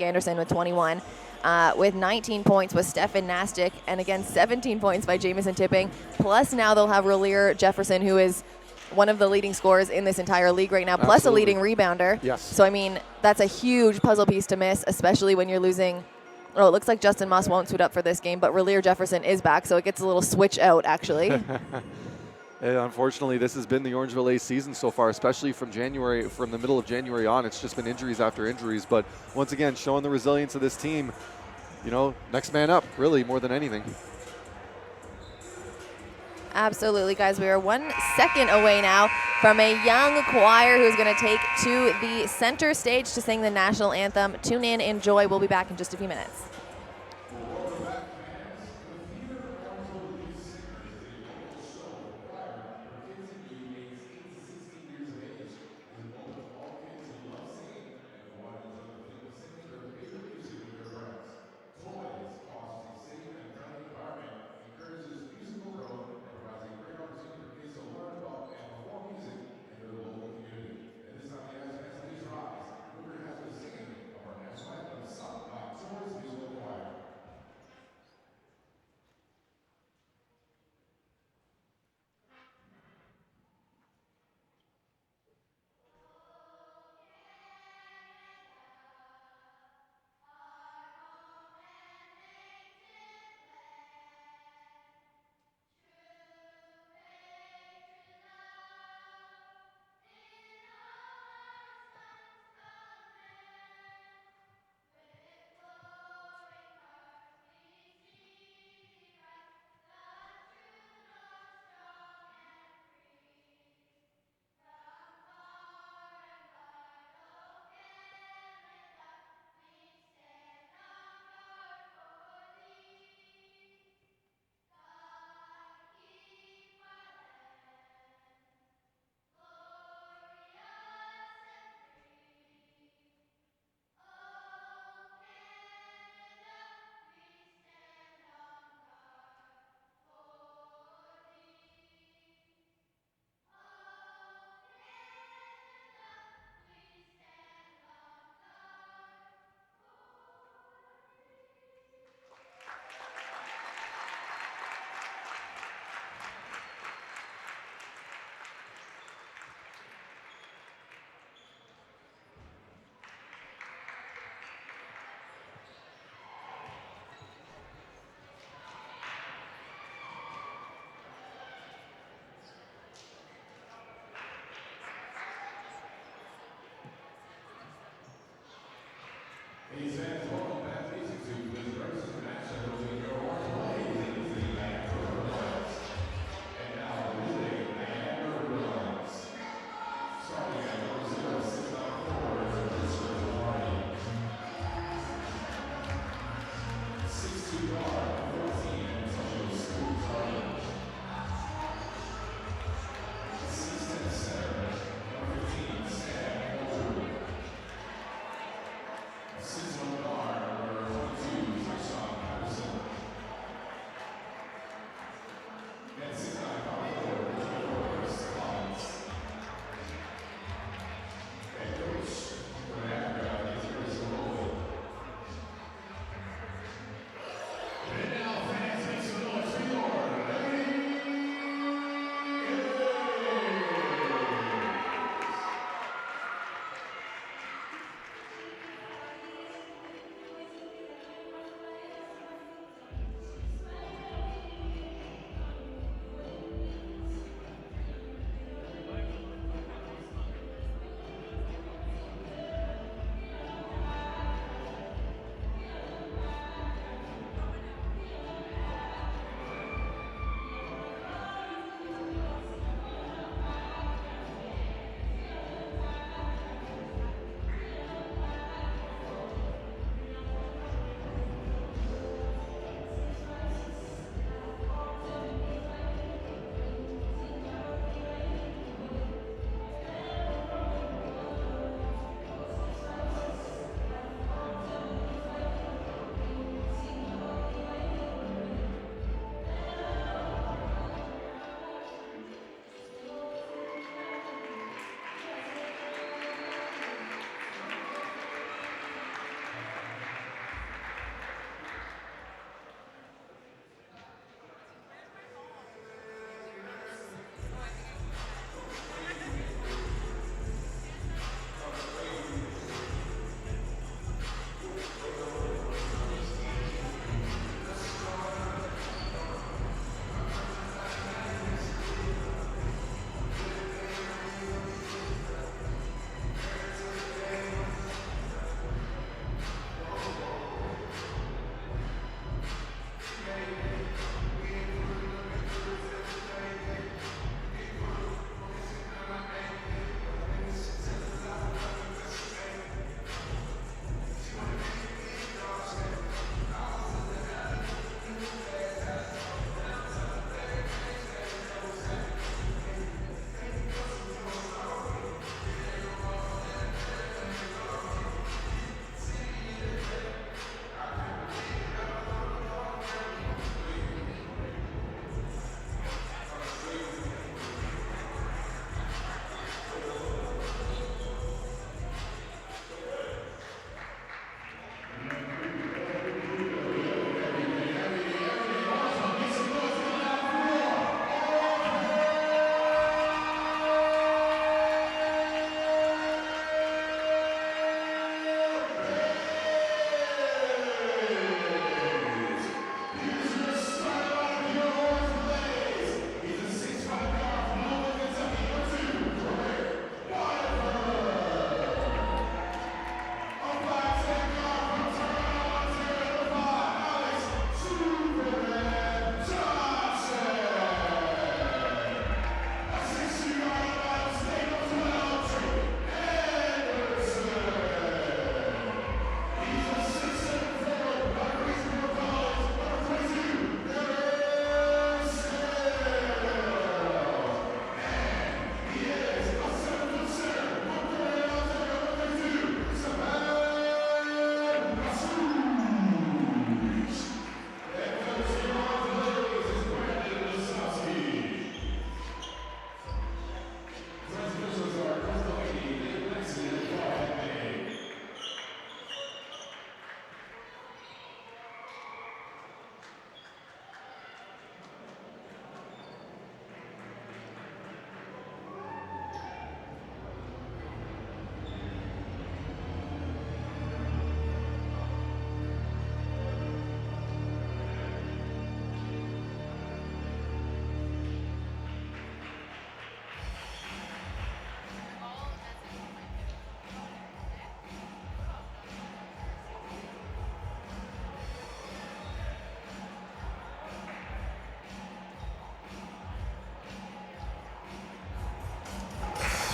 Anderson with 21. With 19 points was Stefan Nastic, and again 17 points by Jamison Tipping. Plus now they'll have Relier Jefferson, who is one of the leading scorers in this entire league right now, plus Absolutely. a leading rebounder. Yes. So, I mean, that's a huge puzzle piece to miss, especially when you're losing. Oh, it looks like Justin Moss won't suit up for this game, but Relier Jefferson is back, so it gets a little switch out, actually. And unfortunately, this has been the Orangeville A's season so far, especially from the middle of January on. It's just been injuries after injuries. But once again, showing the resilience of this team, you know, next man up, really, more than anything. Absolutely, guys. We are 1 second away now from a young choir who's going to take to the center stage to sing the national anthem. Tune in, enjoy. We'll be back in just a few minutes.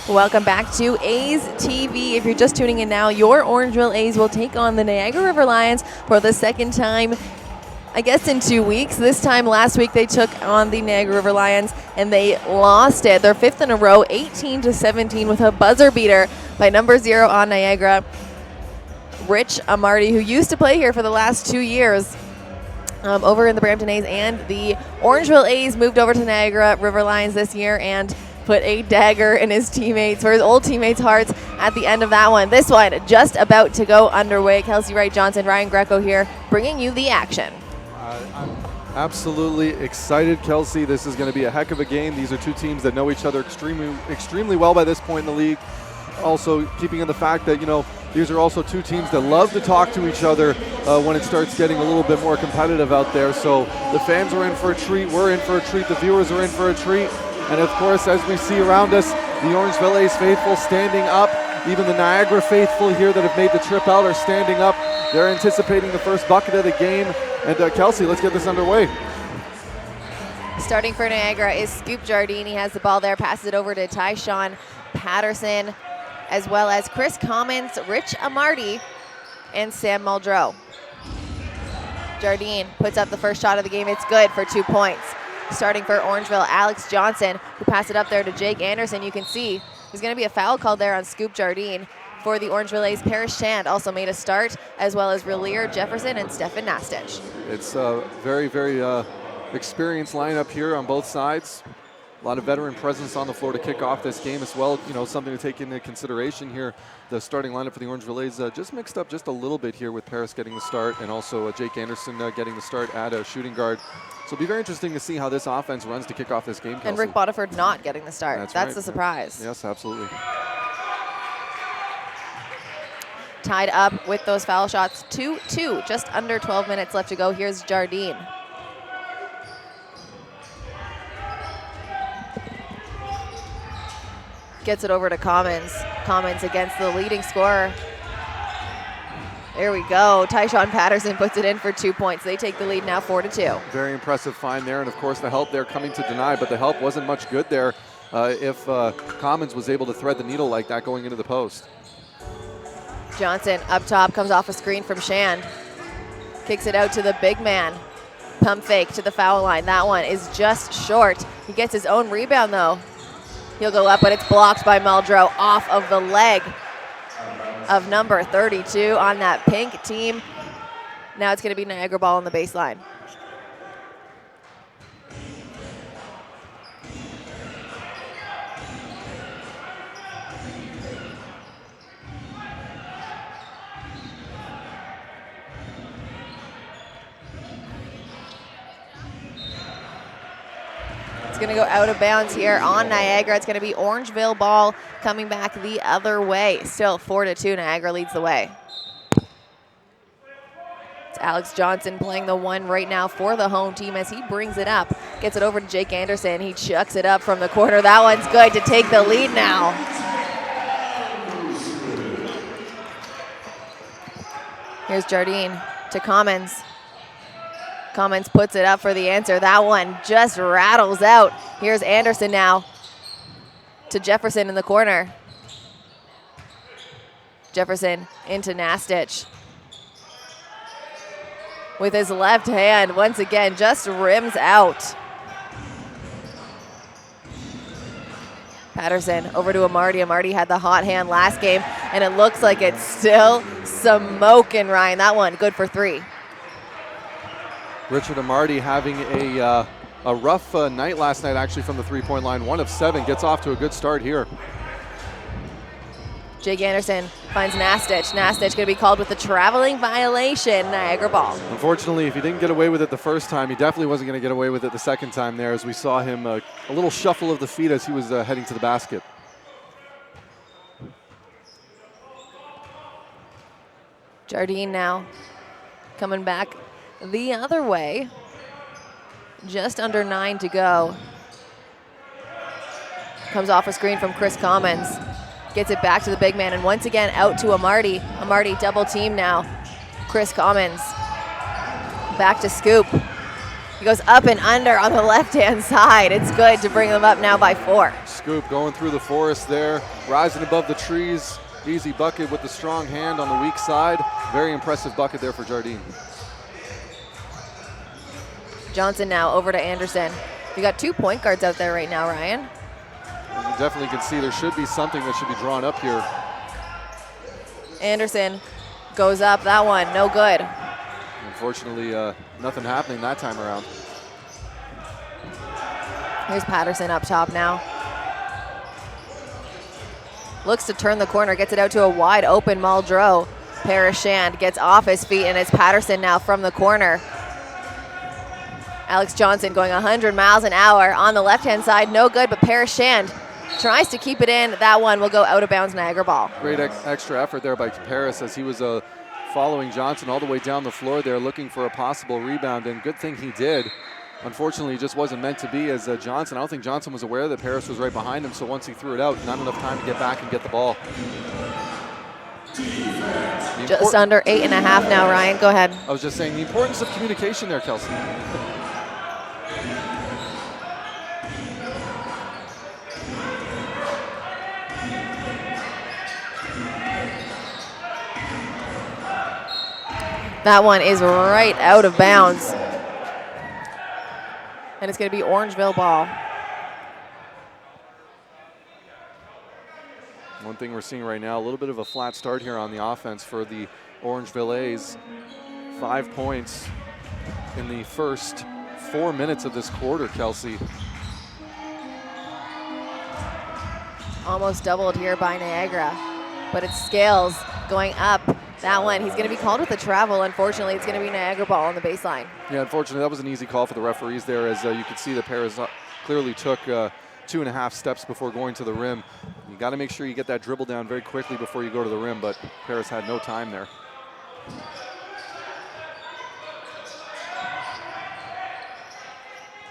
Welcome back to A's TV. If you're just tuning in now, your Orangeville A's will take on the Niagara River Lions for the second time, I guess, in 2 weeks. This time last week they took on the Niagara River Lions and they lost it. Their fifth in a row, 18-17 with a buzzer beater by number 0 on Niagara. Rich Amarty, who used to play here for the last 2 years over in the Brampton A's, and the Orangeville A's moved over to Niagara River Lions this year and put a dagger in his teammates, or his old teammates' hearts at the end of that one. This one just about to go underway. Kelsey Wright-Johnson, Ryan Greco here, bringing you the action. I'm absolutely excited, Kelsey. This is going to be a heck of a game. These are two teams that know each other extremely well by this point in the league. Also, keeping in the fact that, these are also two teams that love to talk to each other when it starts getting a little bit more competitive out there. So the fans are in for a treat. We're in for a treat. The viewers are in for a treat. And of course, as we see around us, the Orangeville A's faithful standing up. Even the Niagara faithful here that have made the trip out are standing up. They're anticipating the first bucket of the game. And Kelsey, let's get this underway. Starting for Niagara is Scoop Jardine. He has the ball there, passes it over to Tyshawn Patterson, as well as Chris Commons, Rich Amarty, and Sam Muldrow. Jardine puts up the first shot of the game. It's good for 2 points. Starting for Orangeville, Alex Johnson, who passed it up there to Jake Anderson. You can see there's going to be a foul called there on Scoop Jardine. For the Orangeville A's, Parrish Shand also made a start, as well as Relier Jefferson and Stefan Nastich. It's a very, very experienced lineup here on both sides. A lot of veteran presence on the floor to kick off this game as well. Something to take into consideration here. The starting lineup for the Orangeville A's just mixed up just a little bit here, with Paris getting the start and also Jake Anderson getting the start at a shooting guard. So it'll be very interesting to see how this offense runs to kick off this game, Kelsey. And Rick Bodiford not getting the start. That's right. The surprise. Yes, absolutely. Tied up with those foul shots, 2-2, just under 12 minutes left to go. Here's Jardine. Gets it over to Commons. Commons against the leading scorer. There we go. Tyshawn Patterson puts it in for 2 points. They take the lead now 4-2. Very impressive find there, and of course the help there coming to deny, but the help wasn't much good there if Commons was able to thread the needle like that going into the post. Johnson up top, comes off a screen from Shand. Kicks it out to the big man. Pump fake to the foul line. That one is just short. He gets his own rebound though. He'll go up, but it's blocked by Muldrow off of the leg of number 32 on that pink team. Now it's going to be Niagara ball on the baseline. It's going to go out of bounds here on Niagara. It's going to be Orangeville ball coming back the other way. Still 4-2, Niagara leads the way. It's Alex Johnson playing the one right now for the home team as he brings it up. Gets it over to Jake Anderson. He chucks it up from the corner. That one's good to take the lead now. Here's Jardine to Commons. Commons puts it up for the answer. That one just rattles out. Here's Anderson now to Jefferson in the corner. Jefferson into Nastich. With his left hand, once again, just rims out. Patterson over to Amarty. Amarty had the hot hand last game, and it looks like it's still smoking, Ryan. That one good for 3. Richard Amarty having a rough night last night, actually, from the three-point line. 1 of 7, gets off to a good start here. Jake Anderson finds Nastich. Nastich going to be called with a traveling violation. Niagara ball. Unfortunately, if he didn't get away with it the first time, he definitely wasn't going to get away with it the second time there, as we saw him a little shuffle of the feet as he was heading to the basket. Jardine now coming back the other way. Just under 9 to go. Comes off a screen from Chris Commons. Gets it back to the big man, and once again out to Amarty. Amarty double team now. Chris Commons. Back to Scoop. He goes up and under on the left-hand side. It's good to bring them up now by 4. Scoop going through the forest there, rising above the trees. Easy bucket with the strong hand on the weak side. Very impressive bucket there for Jardine. Johnson now over to Anderson. We got 2 point guards out there right now, Ryan. And you definitely can see there should be something that should be drawn up here. Anderson goes up, that one, no good. Unfortunately, nothing happening that time around. Here's Patterson up top now. Looks to turn the corner, gets it out to a wide open Muldrow. Parashand gets off his feet, and it's Patterson now from the corner. Alex Johnson going 100 miles an hour on the left-hand side, no good, but Parashand tries to keep it in. That one will go out of bounds, Niagara ball. Great extra effort there by Paris as he was following Johnson all the way down the floor there, looking for a possible rebound, and good thing he did. Unfortunately, it just wasn't meant to be as Johnson. I don't think Johnson was aware that Paris was right behind him, so once he threw it out, not enough time to get back and get the ball. Just under 8.5 now, Ryan. Go ahead. I was just saying the importance of communication there, Kelsey. That one is right out of bounds. And it's going to be Orangeville ball. One thing we're seeing right now, a little bit of a flat start here on the offense for the Orangeville A's. 5 points in the first 4 minutes of this quarter, Kelsey. Almost doubled here by Niagara, but it's Scales going up. That one, he's going to be called with a travel. Unfortunately, it's going to be Niagara ball on the baseline. Yeah, unfortunately, that was an easy call for the referees there, as you could see the Paris clearly took 2.5 steps before going to the rim. You got to make sure you get that dribble down very quickly before you go to the rim, but Paris had no time there.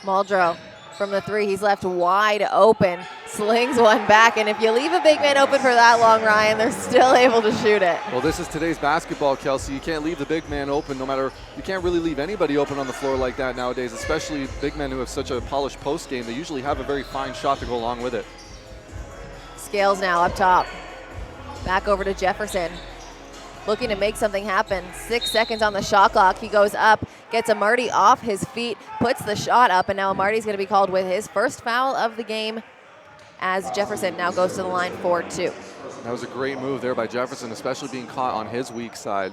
Muldrow from the three, he's left wide open, slings one back, and if you leave a big man open for that long, Ryan, they're still able to shoot it. Well, this is today's basketball, Kelsey. You can't leave the big man open, no matter, you can't really leave anybody open on the floor like that nowadays, especially big men who have such a polished post game. They usually have a very fine shot to go along with it. Scales now up top. Back over to Jefferson. Looking to make something happen. 6 seconds on the shot clock. He goes up, gets Amarty off his feet, puts the shot up, and now Amarty's going to be called with his first foul of the game as Jefferson now goes to the line for 2. That was a great move there by Jefferson, especially being caught on his weak side.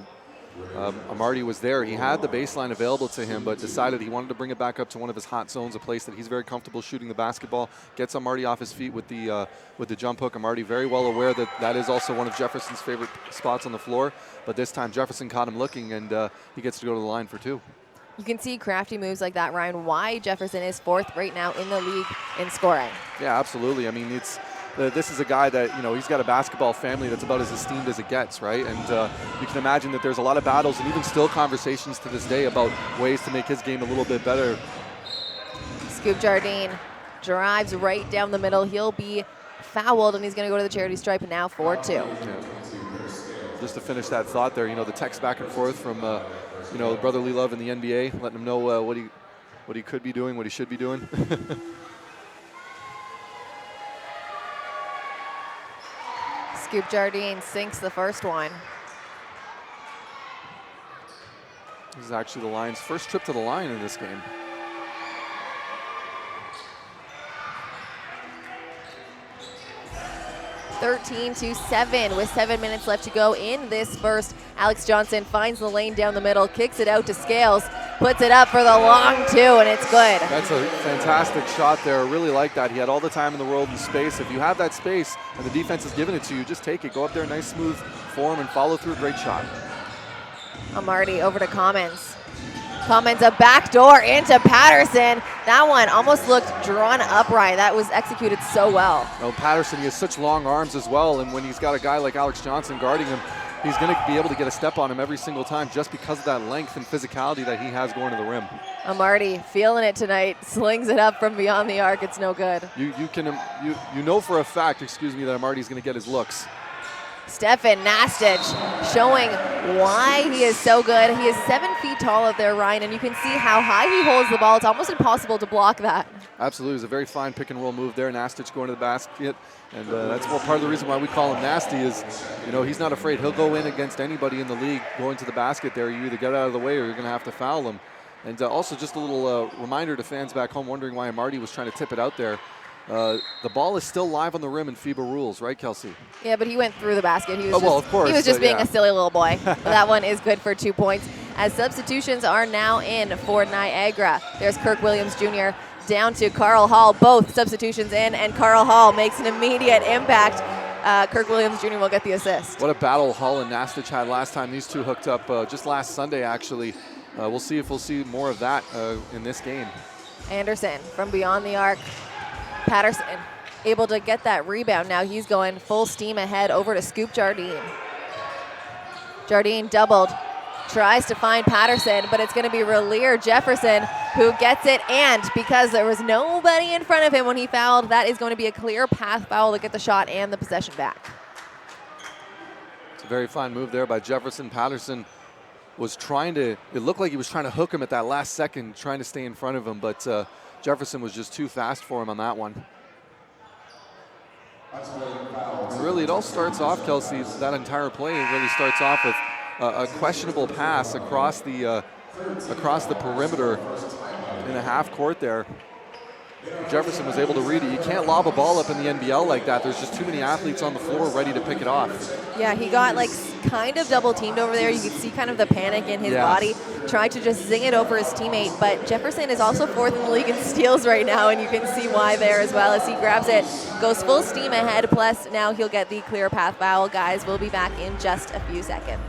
Amarty was there. He had the baseline available to him, but decided he wanted to bring it back up to one of his hot zones, a place that he's very comfortable shooting the basketball. Gets Amarty off his feet with the jump hook. Amarty very well aware that that is also one of Jefferson's favorite spots on the floor, but this time Jefferson caught him looking, and he gets to go to the line for 2. You can see crafty moves like that, Ryan, why Jefferson is 4th right now in the league in scoring. Yeah, absolutely. I mean, this is a guy that, you know, he's got a basketball family that's about as esteemed as it gets, right? And you can imagine that there's a lot of battles and even still conversations to this day about ways to make his game a little bit better. Scoop Jardine drives right down the middle. He'll be fouled, and he's going to go to the charity stripe now for 2. Yeah. Just to finish that thought there, you know, the text back and forth from, you know, brotherly love in the NBA, letting him know what he could be doing, what he should be doing. Scoop Jardine sinks the first one. This is actually the Lions' first trip to the line in this game. (13-7) with 7 minutes left to go in this first. Alex Johnson finds the lane down the middle, kicks it out to Scales, puts it up for the long 2, and it's good. That's a fantastic shot there. I really like that. He had all the time in the world and space. If you have that space and the defense is giving it to you, just take it. Go up there, nice smooth form, and follow through. Great shot. Amarty over to Commons. Commons a backdoor into Patterson. That one almost looked drawn upright. That was executed so well. Well, Patterson, he has such long arms as well, and when he's got a guy like Alex Johnson guarding him, he's going to be able to get a step on him every single time just because of that length and physicality that he has going to the rim. Amarty feeling it tonight, slings it up from beyond the arc. It's no good. You know for a fact, excuse me, that Amarty's going to get his looks. Stefan Nastic showing why he is so good. He is 7 feet tall up there, Ryan, and you can see how high he holds the ball. It's almost impossible to block that. Absolutely. It was a very fine pick and roll move there. Nastic going to the basket. And that's part of the reason why we call him nasty is, he's not afraid. He'll go in against anybody in the league going to the basket there. You either get out of the way or you're going to have to foul him. And also just a little reminder to fans back home wondering why Marty was trying to tip it out there. The ball is still live on the rim in FIBA rules, right, Kelsey? Yeah, but he went through the basket. He was of course. He was just being yeah. a silly little boy. But that one is good for 2 points. As substitutions are now in for Niagara. There's Kirk Williams Jr. down to Carl Hall. Both substitutions in, and Carl Hall makes an immediate impact. Kirk Williams Jr. will get the assist. What a battle Hall and Nastic had last time these two hooked up just last Sunday, actually. We'll see if we'll see more of that in this game. Anderson from beyond the arc. Patterson able to get that rebound. Now he's going full steam ahead over to Scoop Jardine. Jardine doubled. Tries to find Patterson, but it's going to be Relier Jefferson who gets it, and because there was nobody in front of him when he fouled, that is going to be a clear path foul to get the shot and the possession back. It's a very fine move there by Jefferson. Patterson was trying to, it looked like he was trying to hook him at that last second, trying to stay in front of him, but Jefferson was just too fast for him on that one. And really, it all starts off, Kelsey, that entire play really starts off with a questionable pass across the perimeter in the half court there. Jefferson was able to read it. You can't lob a ball up in the NBL like that. There's just too many athletes on the floor ready to pick it off. Yeah, he got kind of double teamed over there. You could see kind of the panic in his body. Tried to just zing it over his teammate, but Jefferson is also 4th in the league in steals right now, and you can see why there as well as he grabs it, goes full steam ahead, plus now he'll get the clear path foul. Guys, we'll be back in just a few seconds.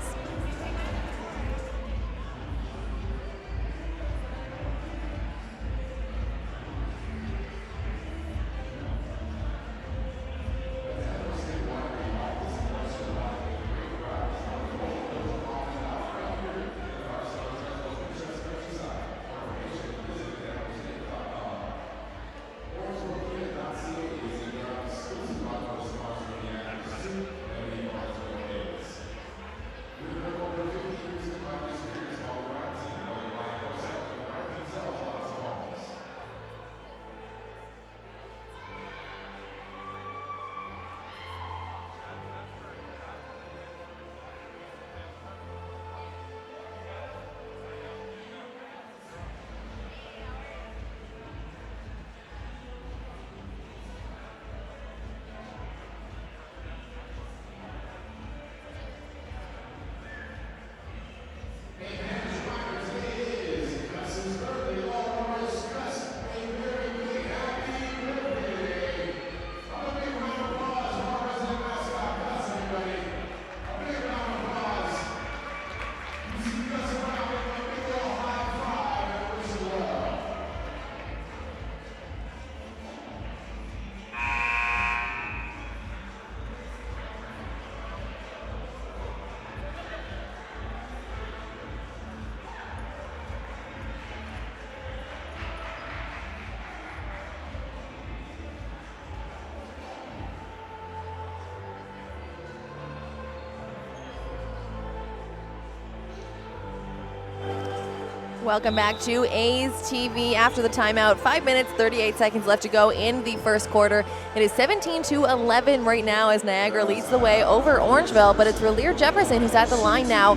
Welcome back to A's TV after the timeout. 5 minutes, 38 seconds left to go in the first quarter. It is 17-11 right now as Niagara leads the way over Orangeville, but it's Relier Jefferson who's at the line now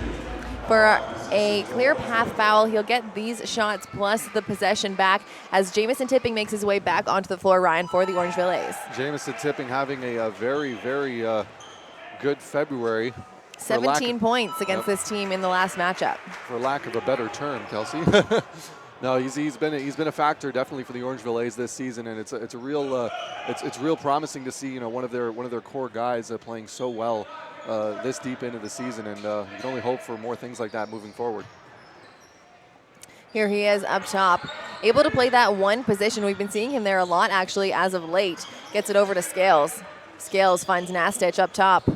for a clear path foul. He'll get these shots plus the possession back as Jamison Tipping makes his way back onto the floor, Ryan, for the Orangeville A's. Jamison Tipping having a very, very good February. 17 points against this team in the last matchup. For lack of a better term, Kelsey. No, he's been a factor definitely for the Orangeville A's this season, and it's real promising to see one of their core guys playing so well this deep into the season, and you can only hope for more things like that moving forward. Here he is up top, able to play that one position. We've been seeing him there a lot actually as of late. Gets it over to Scales. Scales finds Nastic up top.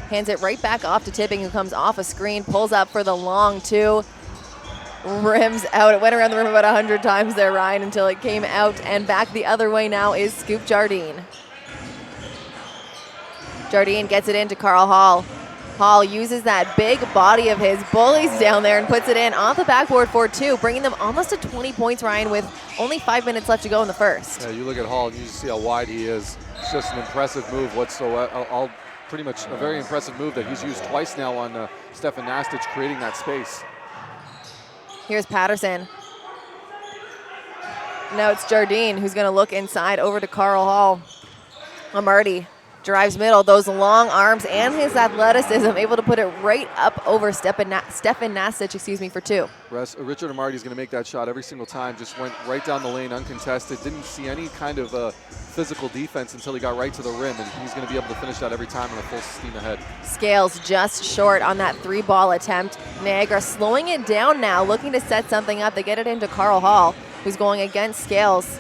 Hands it right back off to Tipping, who comes off a screen, pulls up for the long two, rims out. It went around the rim about 100 times there, Ryan, until it came out and back the other way now is Scoop Jardine. Jardine gets it into Carl Hall. Hall uses that big body of his, bullies down there and puts it in off the backboard for 2, bringing them almost to 20 points, Ryan, with only 5 minutes left to go in the first. Yeah, you look at Hall and you see how wide he is. It's just an impressive move whatsoever. Pretty much a very impressive move that he's used twice now on Stefan Nastic, creating that space. Here's Patterson. Now it's Jardine who's going to look inside over to Carl Hall. Amarty drives middle, those long arms and his athleticism, able to put it right up over Stefan Nastic, for 2. Richard Amarty is going to make that shot every single time. Just went right down the lane uncontested. Didn't see any kind of physical defense until he got right to the rim, and he's going to be able to finish that every time on a full steam ahead. Scales just short on that 3-ball attempt. Niagara slowing it down now, looking to set something up. They get it into Carl Hall, who's going against Scales.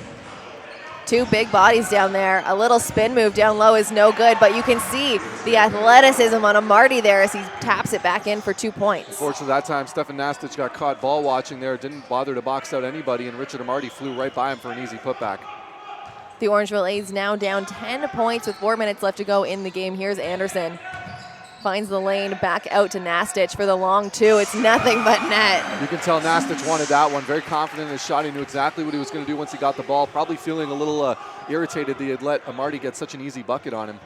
2 big bodies down there. A little spin move down low is no good, but you can see the athleticism on Amarty there as he taps it back in for 2 points. Unfortunately, that time Stefan Nastic got caught ball watching there, didn't bother to box out anybody, and Richard Amarty flew right by him for an easy putback. The Orangeville A's now down 10 points with 4 minutes left to go in the game. Here's Anderson. Finds the lane back out to Nastic for the long 2. It's nothing but net. You can tell Nastic wanted that one. Very confident in his shot. He knew exactly what he was going to do once he got the ball. Probably feeling a little irritated that he had let Amarty get such an easy bucket on him.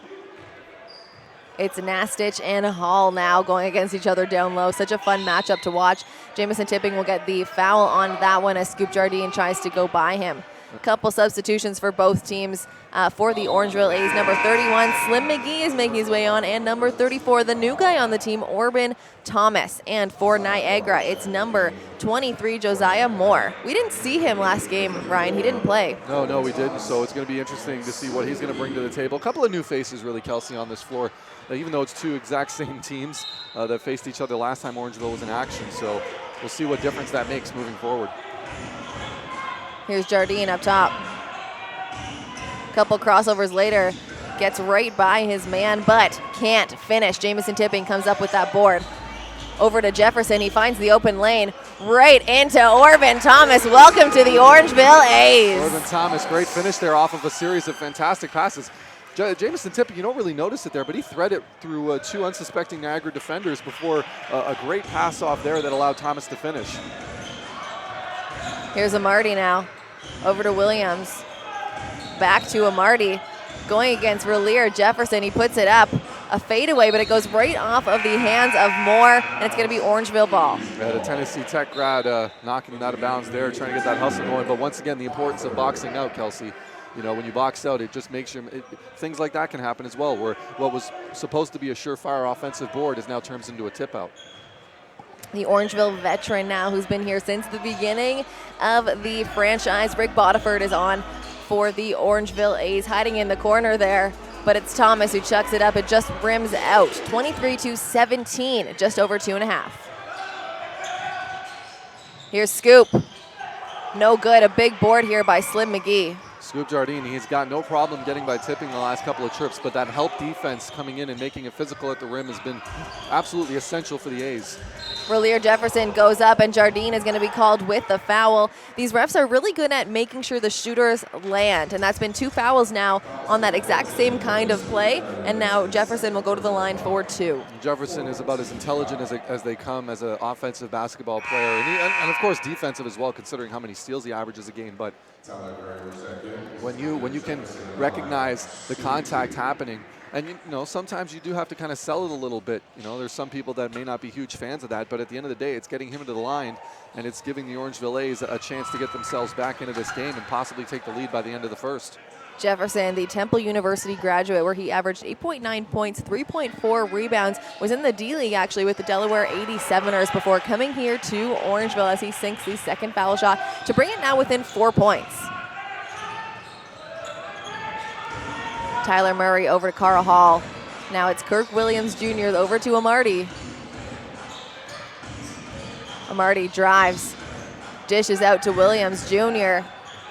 It's Nastic and Hall now going against each other down low. Such a fun matchup to watch. Jamison Tipping will get the foul on that one as Scoop Jardine tries to go by him. A couple substitutions for both teams. For the Orangeville A's, number 31, Slim McGee is making his way on, and number 34, the new guy on the team, Orban Thomas. And for Niagara, it's number 23, Josiah Moore. We didn't see him last game, Ryan. He didn't play. No, we didn't. So it's going to be interesting to see what he's going to bring to the table. A couple of new faces, really, Kelsey, on this floor. Even though it's 2 exact same teams that faced each other last time Orangeville was in action. So we'll see what difference that makes moving forward. Here's Jardine up top. Couple crossovers later, gets right by his man, but can't finish. Jamison Tipping comes up with that board. Over to Jefferson, he finds the open lane, right into Orban Thomas. Welcome to the Orangeville A's. Orban Thomas, great finish there off of a series of fantastic passes. Jamison Tipping, you don't really notice it there, but he threaded it through 2 unsuspecting Niagara defenders before a great pass off there that allowed Thomas to finish. Here's Amarty now. Over to Williams. Back to Amarty. Going against Relier Jefferson. He puts it up. A fadeaway, but it goes right off of the hands of Moore, and it's going to be Orangeville ball. Yeah, the Tennessee Tech grad knocking it out of bounds there, trying to get that hustle going. But once again, the importance of boxing out, Kelsey. You know, when you box out, it just makes things like that can happen as well, where what was supposed to be a surefire offensive board is now turns into a tip out. The Orangeville veteran now who's been here since the beginning of the franchise. Rick Bodiford is on for the Orangeville A's, hiding in the corner there, but it's Thomas who chucks it up. It just rims out. 23-17, just over 2.5. Here's Scoop. No good, a big board here by Slim McGee. Scoop Jardine, he's got no problem getting by Tipping the last couple of trips, but that help defense coming in and making it physical at the rim has been absolutely essential for the A's. Relier Jefferson goes up, and Jardine is going to be called with the foul. These refs are really good at making sure the shooters land, and that's been 2 fouls now on that exact same kind of play, and now Jefferson will go to the line for 2. Jefferson is about as intelligent as they come as an offensive basketball player, and of course defensive as well, considering how many steals he averages a game. But when you can recognize the contact happening, and you know sometimes you do have to kind of sell it a little bit. You know, there's some people that may not be huge fans of that, but at the end of the day, it's getting him to the line, and it's giving the Orangeville A's a chance to get themselves back into this game and possibly take the lead by the end of the first. Jefferson, the Temple University graduate, where he averaged 8.9 points, 3.4 rebounds, was in the D-League actually with the Delaware 87ers before coming here to Orangeville as he sinks the second foul shot to bring it now within 4 points. Tyler Murray over to Carl Hall. Now it's Kirk Williams Jr. over to Amarty. Amarty drives, dishes out to Williams Jr.,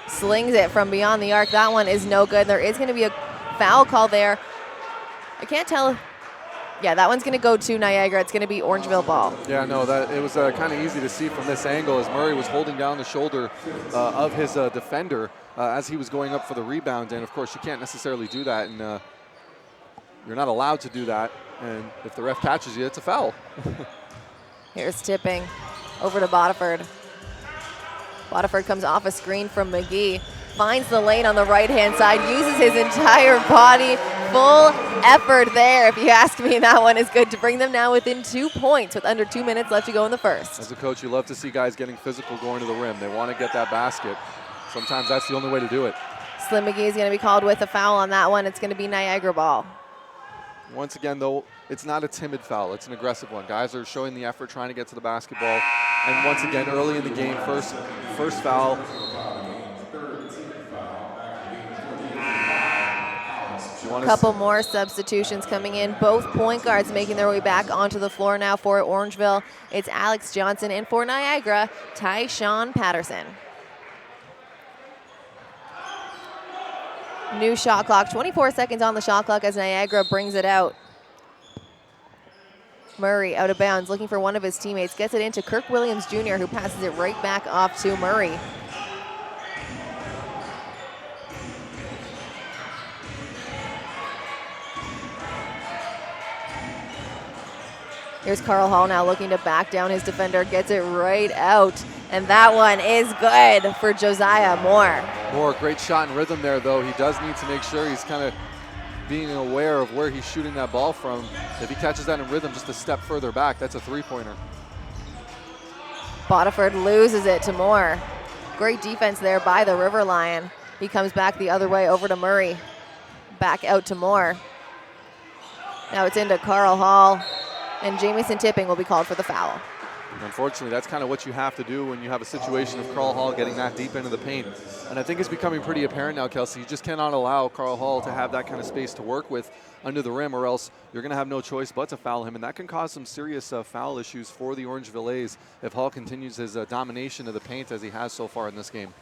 slings it from beyond the arc. That one is no good. There is going to be a foul call there. I can't tell. Yeah, that one's going to go to Niagara. It's going to be Orangeville ball. Yeah, no, it was kind of easy to see from this angle as Murray was holding down the shoulder of his defender as he was going up for the rebound. And, of course, you can't necessarily do that. And you're not allowed to do that. And if the ref catches you, it's a foul. Here's Tipping over to Bodiford. Bodiford comes off a screen from McGee, finds the lane on the right-hand side, uses his entire body, full effort there, if you ask me. That one is good to bring them now within 2 points with under 2 minutes left to go in the first. As a coach, you love to see guys getting physical going to the rim. They want to get that basket. Sometimes that's the only way to do it. Slim McGee is going to be called with a foul on that one. It's going to be Niagara ball. Once again, though, it's not a timid foul. It's an aggressive one. Guys are showing the effort, trying to get to the basketball. And once again, early in the game, first foul. A couple more substitutions coming in. Both point guards making their way back onto the floor now for Orangeville. It's Alex Johnson, and for Niagara, Tyshawn Patterson. New shot clock, 24 seconds on the shot clock as Niagara brings it out. Murray out of bounds, looking for one of his teammates. Gets it into Kirk Williams Jr., who passes it right back off to Murray. Here's Carl Hall now looking to back down his defender. Gets it right out. And that one is good for Josiah Moore. Moore, great shot and rhythm there, though. He does need to make sure he's kind of being aware of where he's shooting that ball from. If he catches that in rhythm just a step further back, that's a three-pointer. Bodiford loses it to Moore. Great defense there by the River Lion. He comes back the other way over to Murray. Back out to Moore. Now it's into Carl Hall, and Jamison Tipping will be called for the foul. Unfortunately, that's kind of what you have to do when you have a situation of Carl Hall getting that deep into the paint. And I think it's becoming pretty apparent now, Kelsey. You just cannot allow Carl Hall to have that kind of space to work with under the rim, or else you're going to have no choice but to foul him. And that can cause some serious foul issues for the Orangeville A's if Hall continues his domination of the paint as he has so far in this game.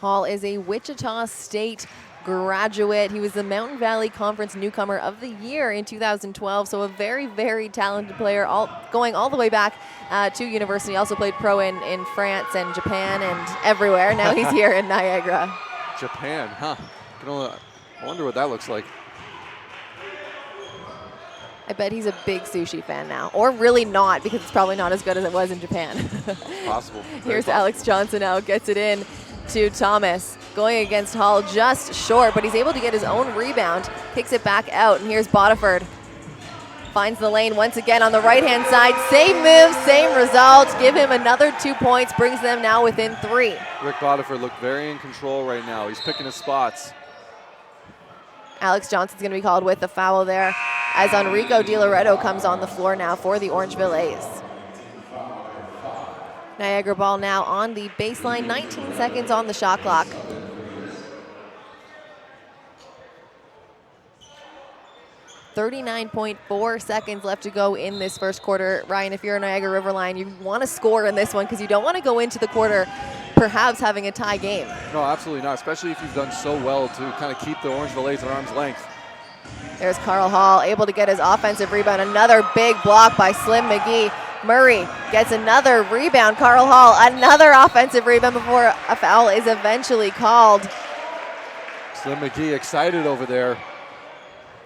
Hall is a Wichita State graduate. He was the Mountain Valley Conference Newcomer of the Year in 2012, so a very, very talented player, going all the way back to university. Also played pro in France and Japan and everywhere. Now he's here in Niagara. Japan, huh? I wonder what that looks like. I bet he's a big sushi fan now, or really not, because it's probably not as good as it was in Japan. Possible. Here's Alex Johnson now, gets it in to Thomas. Going against Hall, just short, but he's able to get his own rebound. Kicks it back out, and here's Bodiford. Finds the lane once again on the right-hand side. Same move, same result. Give him another 2 points, brings them now within 3. Rick Bodiford looked very in control right now. He's picking his spots. Alex Johnson's going to be called with the foul there as Enrico Di Loretto comes on the floor now for the Orangeville A's. Niagara ball now on the baseline, 19 seconds on the shot clock. .4 seconds left to go in this first quarter. Ryan, if you're a Niagara River Lion, you want to score in this one because you don't want to go into the quarter perhaps having a tie game. No, absolutely not, especially if you've done so well to kind of keep the Orangeville A's at arm's length. There's Carl Hall able to get his offensive rebound. Another big block by Slim McGee. Murray gets another rebound. Carl Hall, another offensive rebound before a foul is eventually called. Slim McGee excited over there.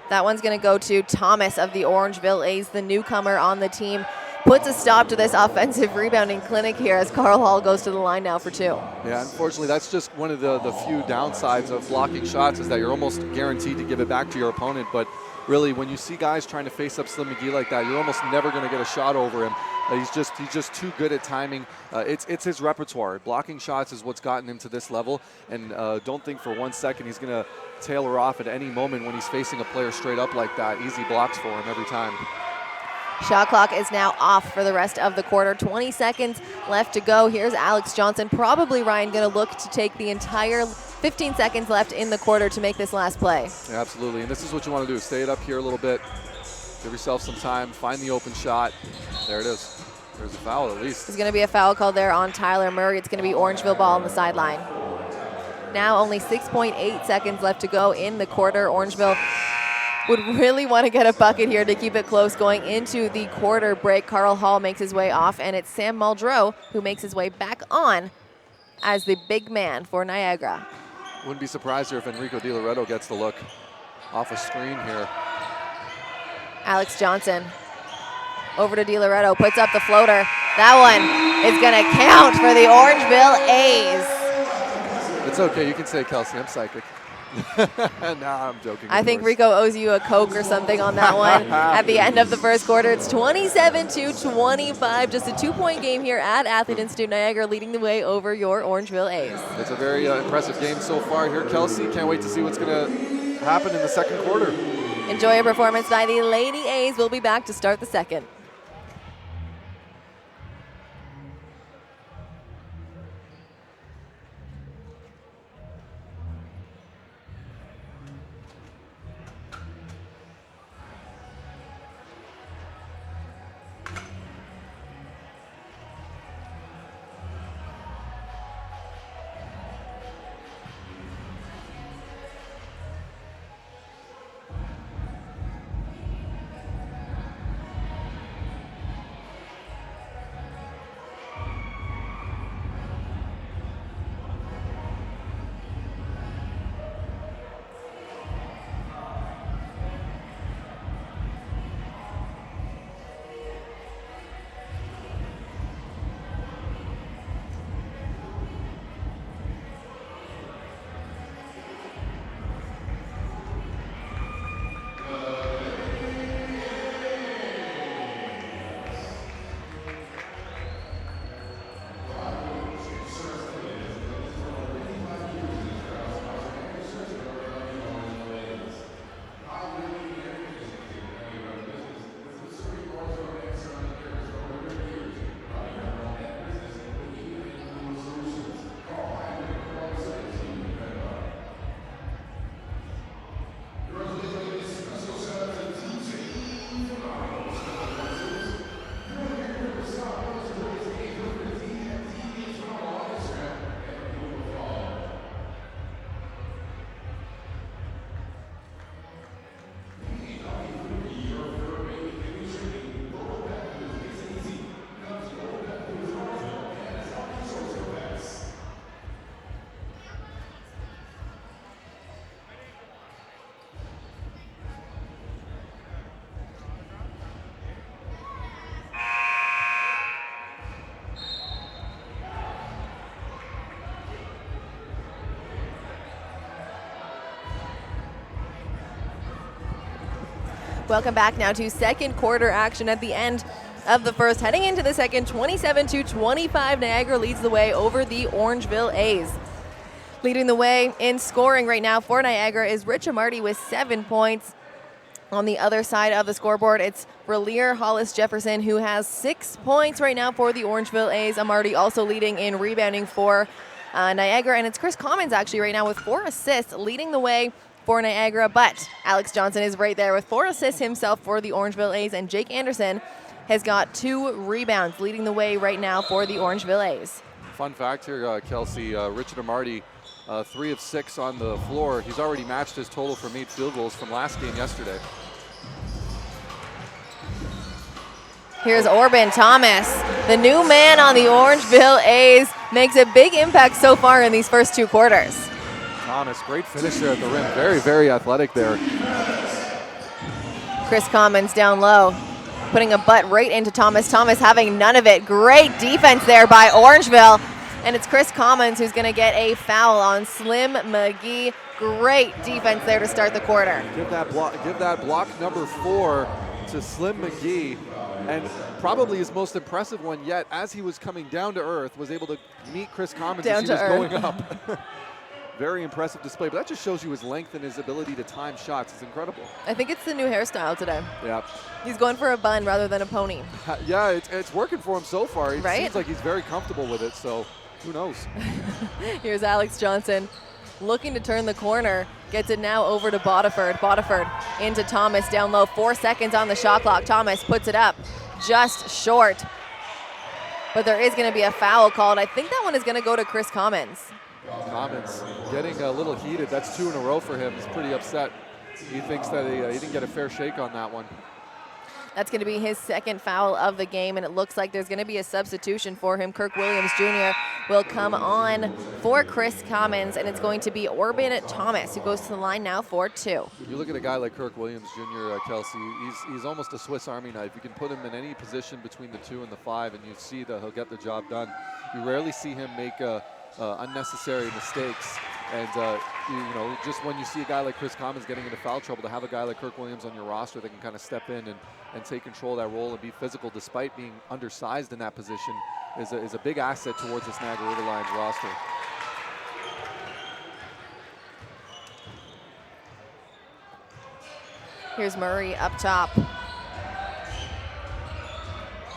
That one's going to go to Thomas of the Orangeville A's, the newcomer on the team. Puts a stop to this offensive rebounding clinic here as Carl Hall goes to the line now for 2. Yeah, unfortunately, that's just one of the few downsides of blocking shots is that you're almost guaranteed to give it back to your opponent. But really, when you see guys trying to face up Slim McGee like that, you're almost never going to get a shot over him. He's just too good at timing. It's his repertoire. Blocking shots is what's gotten him to this level. And don't think for 1 second he's going to tailor off at any moment when he's facing a player straight up like that. Easy blocks for him every time. Shot clock is now off for the rest of the quarter. 20 seconds left to go. Here's Alex Johnson. Probably, Ryan, going to look to take the entire 15 seconds left in the quarter to make this last play. Yeah, absolutely, and this is what you want to do. Stay it up here a little bit. Give yourself some time. Find the open shot. There it is. There's a foul at least. There's going to be a foul called there on Tyler Murray. It's going to be Orangeville ball on the sideline. Now only 6.8 seconds left to go in the quarter. Orangeville would really want to get a bucket here to keep it close going into the quarter break. Carl Hall makes his way off, and it's Sam Muldrow who makes his way back on as the big man for Niagara. Wouldn't be surprised here if Enrico Di Loretto gets the look. off a screen here. Alex Johnson over to DiLoretto, puts up the floater. That one is going to count for the Orangeville A's. It's okay, you can say Kelsey, I'm psychic. Nah, I'm joking. I think Rico owes you a Coke or something on that one. At the end of the first quarter, it's 27-25, just a 2-point game here at Athlete Institute Niagara, leading the way over your Orangeville A's. It's a very impressive game so far here, Kelsey. Can't wait to see what's going to happen in the second quarter. Enjoy a performance by the Lady A's. We'll be back to start the second. Welcome back now to second quarter action at the end of the first. Heading into the second, 27-25, Niagara leads the way over the Orangeville A's. Leading the way in scoring right now for Niagara is Rich Amarty with 7 points. On the other side of the scoreboard, it's Relier Hollis Jefferson, who has 6 points right now for the Orangeville A's. Amarty also leading in rebounding for Niagara, and it's Chris Commons actually right now with 4 assists, leading the way for Niagara, but Alex Johnson is right there with 4 assists himself for the Orangeville A's, and Jake Anderson has got 2 rebounds, leading the way right now for the Orangeville A's. Fun fact here, Kelsey, Richard Amarty, 3 of 6 on the floor. He's already matched his total for made field goals from last game yesterday. Here's Orban Thomas, the new man on the Orangeville A's, makes a big impact so far in these first 2 quarters. Thomas, great finish there at the rim. Very, very athletic there. Chris Commons down low, putting a butt right into Thomas. Thomas having none of it. Great defense there by Orangeville. And it's Chris Commons who's going to get a foul on Slim McGee. Great defense there to start the quarter. Give that block number 4 to Slim McGee. And probably his most impressive one yet, as he was coming down to earth, was able to meet Chris Commons as he was going up. Very impressive display, but that just shows you his length and his ability to time shots. It's incredible. I think it's the new hairstyle today. Yeah. He's going for a bun rather than a pony. Yeah, it's working for him so far. It right? seems like he's very comfortable with it, so who knows? Here's Alex Johnson looking to turn the corner. Gets it now over to Bodiford. Bodiford into Thomas down low. 4 seconds on the shot clock. Thomas puts it up just short. But there is going to be a foul called. I think that one is going to go to Chris Commons. Commons getting a little heated. That's 2 in a row for him. He's pretty upset. He thinks that he didn't get a fair shake on that one. That's going to be his second foul of the game, and it looks like there's going to be a substitution for him. Kirk Williams Jr. will come on for Chris Commons, and it's going to be Orban Thomas, who goes to the line now for 2. You look at a guy like Kirk Williams Jr., Kelsey, he's almost a Swiss Army knife. You can put him in any position between the 2 and the 5, and you see that he'll get the job done. You rarely see him make unnecessary mistakes. And, you know, just when you see a guy like Chris Commons getting into foul trouble, to have a guy like Kirk Williams on your roster that can kind of step in and take control of that role and be physical despite being undersized in that position is a big asset towards this Niagara River Lions roster. Here's Murray up top.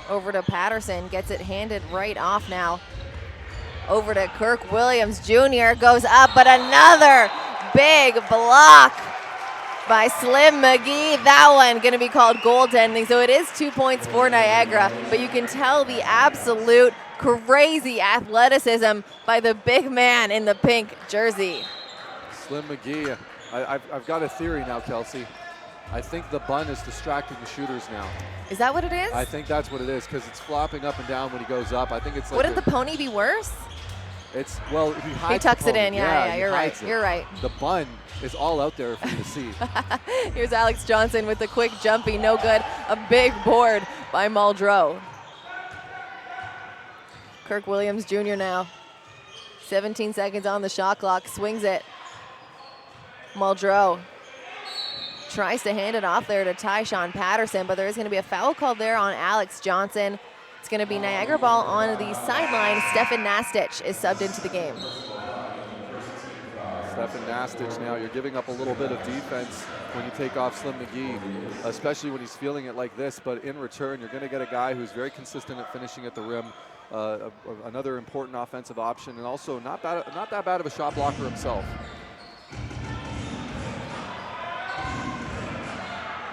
Over to Patterson, gets it handed right off now. Over to Kirk Williams Jr. goes up, but another big block by Slim McGee. That one going to be called goaltending, so it is 2 points for Niagara, but you can tell the absolute crazy athleticism by the big man in the pink jersey. Slim McGee, I've got a theory now, Kelsey. I think the bun is distracting the shooters now. Is that what it is? I think that's what it is, because it's flopping up and down when he goes up. I think it's like Wouldn't the pony be worse? It's, well, he hides He tucks the it pony. in, yeah, you're right, you're right. The bun is all out there for you to see. Here's Alex Johnson with the quick jumpy, no good. A big board by Muldrow. Kirk Williams Jr. now. 17 seconds on the shot clock, swings it. Muldrow tries to hand it off there to Tyshawn Patterson, but there is going to be a foul called there on Alex Johnson. It's going to be Niagara ball on the sideline. Stefan Nastich is subbed into the game. Stefan Nastich now, you're giving up a little bit of defense when you take off Slim McGee, especially when he's feeling it like this, but in return, you're going to get a guy who's very consistent at finishing at the rim, another important offensive option, and also not that bad of a shot blocker himself.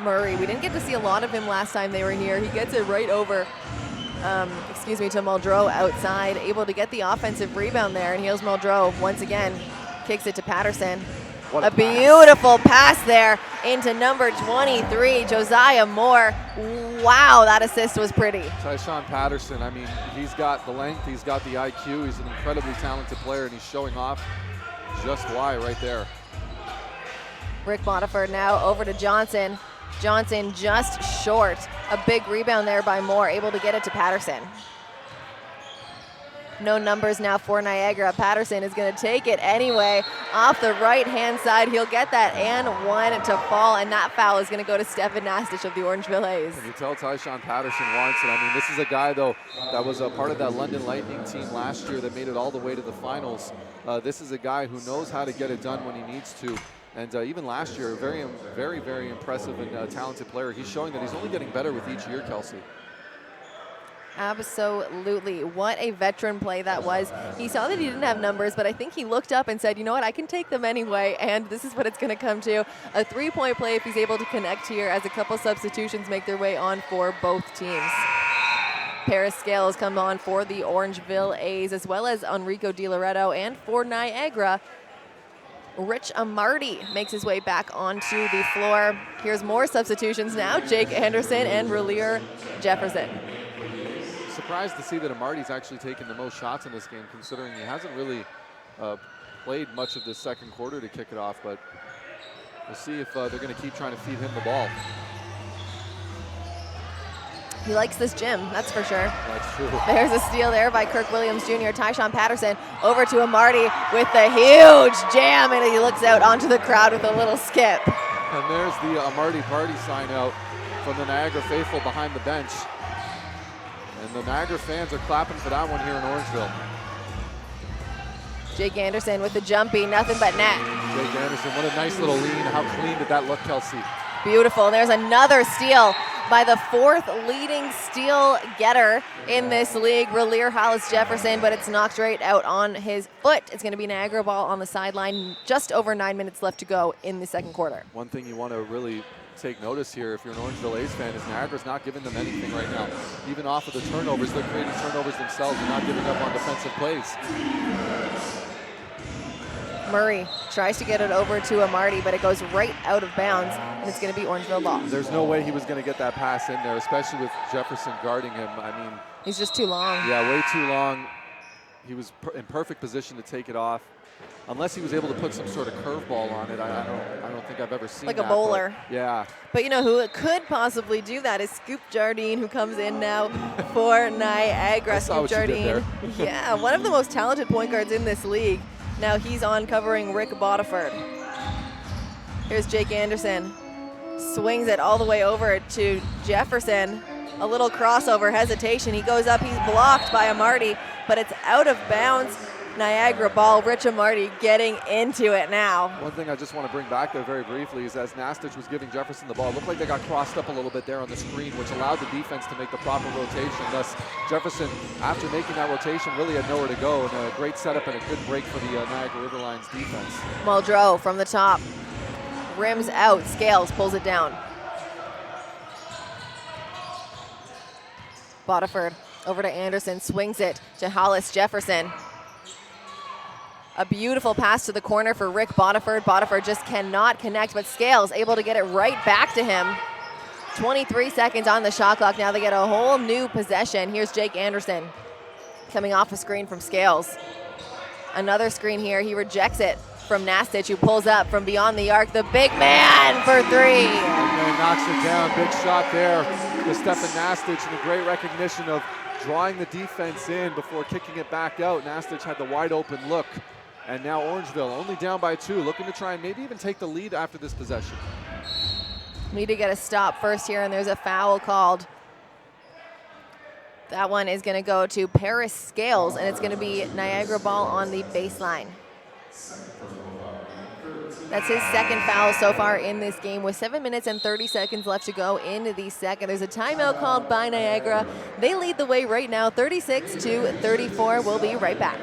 Murray, we didn't get to see a lot of him last time they were here. He gets it right over, to Muldrow outside, able to get the offensive rebound there, and here's Muldrow once again, kicks it to Patterson. What a beautiful pass there into number 23, Josiah Moore. Wow, that assist was pretty. Tyshawn Patterson, I mean, he's got the length, he's got the IQ, he's an incredibly talented player, and he's showing off just why right there. Rick Boniford now over to Johnson. Johnson just short. A big rebound there by Moore, able to get it to Patterson. No numbers now for Niagara. Patterson is going to take it anyway. Off the right-hand side, he'll get that and one to fall, and that foul is going to go to Stefan Nastich of the Orangeville A's. You tell Tyshawn Patterson wants it. I mean, this is a guy, though, that was a part of that London Lightning team last year that made it all the way to the finals. This is a guy who knows how to get it done when he needs to. And even last year, very, very impressive and talented player. He's showing that he's only getting better with each year, Kelsey. Absolutely. What a veteran play that was. He saw that he didn't have numbers, but I think he looked up and said, you know what, I can take them anyway, and this is what it's going to come to. A three-point play if he's able to connect here as a couple substitutions make their way on for both teams. Paris Scales come on for the Orangeville A's, as well as Enrico Di Loretto, and for Niagara, Rich Amarty makes his way back onto the floor. Here's more substitutions now. Jake Anderson and Relier Jefferson. Surprised to see that Amarty's actually taken the most shots in this game, considering he hasn't really played much of this second quarter to kick it off, but we'll see if they're going to keep trying to feed him the ball. He likes this gym, that's for sure. That's true. There's a steal there by Kirk Williams Jr. Tyshawn Patterson over to Amarty with the huge jam, and he looks out onto the crowd with a little skip. And there's the Amarty party sign out from the Niagara faithful behind the bench. And the Niagara fans are clapping for that one here in Orangeville. Jake Anderson with the jumpy, nothing but net. Jake Anderson, what a nice little lean. How clean did that look, Kelsey? Beautiful. There's another steal by the fourth leading steal getter in this league, Relier Hollis Jefferson, but it's knocked right out on his foot. It's going to be Niagara ball on the sideline. Just over 9 minutes left to go in the second quarter. One thing you want to really take notice here, if you're an Orangeville A's fan, is Niagara's not giving them anything right now. Even off of the turnovers, they're creating turnovers themselves and not giving up on defensive plays. Murray tries to get it over to Amarty, but it goes right out of bounds, and it's going to be Orangeville ball. There's no way he was going to get that pass in there, especially with Jefferson guarding him. I mean, he's just too long. Yeah, way too long. He was in perfect position to take it off. Unless he was able to put some sort of curveball on it, I don't think I've ever seen like that. A bowler. But yeah. But you know who could possibly do that is Scoop Jardine, who comes in now for Niagara. Scoop Jardine. Yeah, one of the most talented point guards in this league. Now he's on covering Rick Bodiford. Here's Jake Anderson. Swings it all the way over to Jefferson. A little crossover hesitation. He goes up, he's blocked by Amarty, but it's out of bounds. Niagara ball, Rich Amarty getting into it now. One thing I just want to bring back there very briefly is as Nastich was giving Jefferson the ball, it looked like they got crossed up a little bit there on the screen, which allowed the defense to make the proper rotation. Thus, Jefferson, after making that rotation, really had nowhere to go, and a great setup and a good break for the Niagara River Lions defense. Muldrow from the top. Rims out, Scales pulls it down. Bodiford over to Anderson, swings it to Hollis Jefferson. A beautiful pass to the corner for Rick Bodiford. Bodiford just cannot connect, but Scales able to get it right back to him. 23 seconds on the shot clock. Now they get a whole new possession. Here's Jake Anderson coming off a screen from Scales. Another screen here. He rejects it from Nastich, who pulls up from beyond the arc. The big man for three. And knocks it down. Big shot there to Stefan Nastich, and a great recognition of drawing the defense in before kicking it back out. Nastich had the wide open look. And now Orangeville only down by 2, looking to try and maybe even take the lead after this possession. Need to get a stop first here, and there's a foul called. That one is going to go to Paris Scales, and it's going to be Niagara ball on the baseline. That's his second foul so far in this game with 7 minutes and 30 seconds left to go into the second. There's a timeout called by Niagara. They lead the way right now, 36-34. We'll be right back.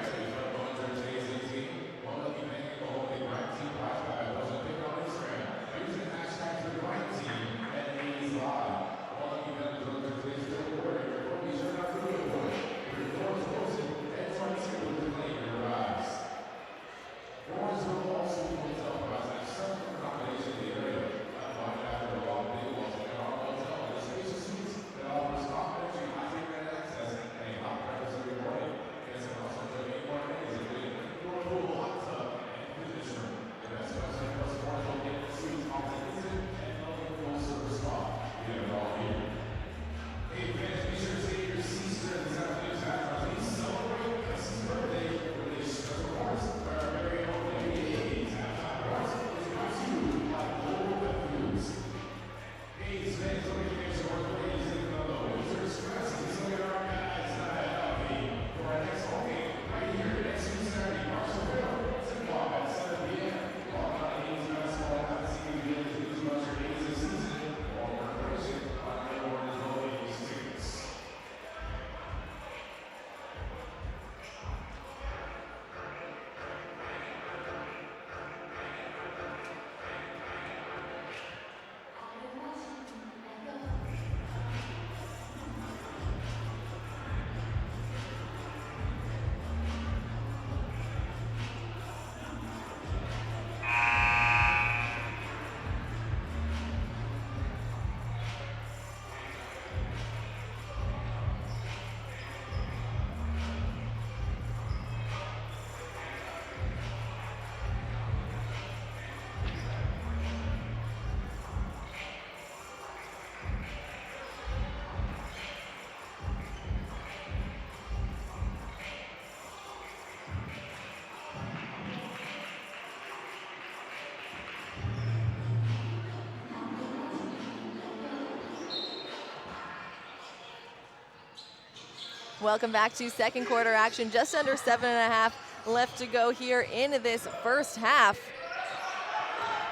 Welcome back to second quarter action. Just under 7.5 left to go here in this first half.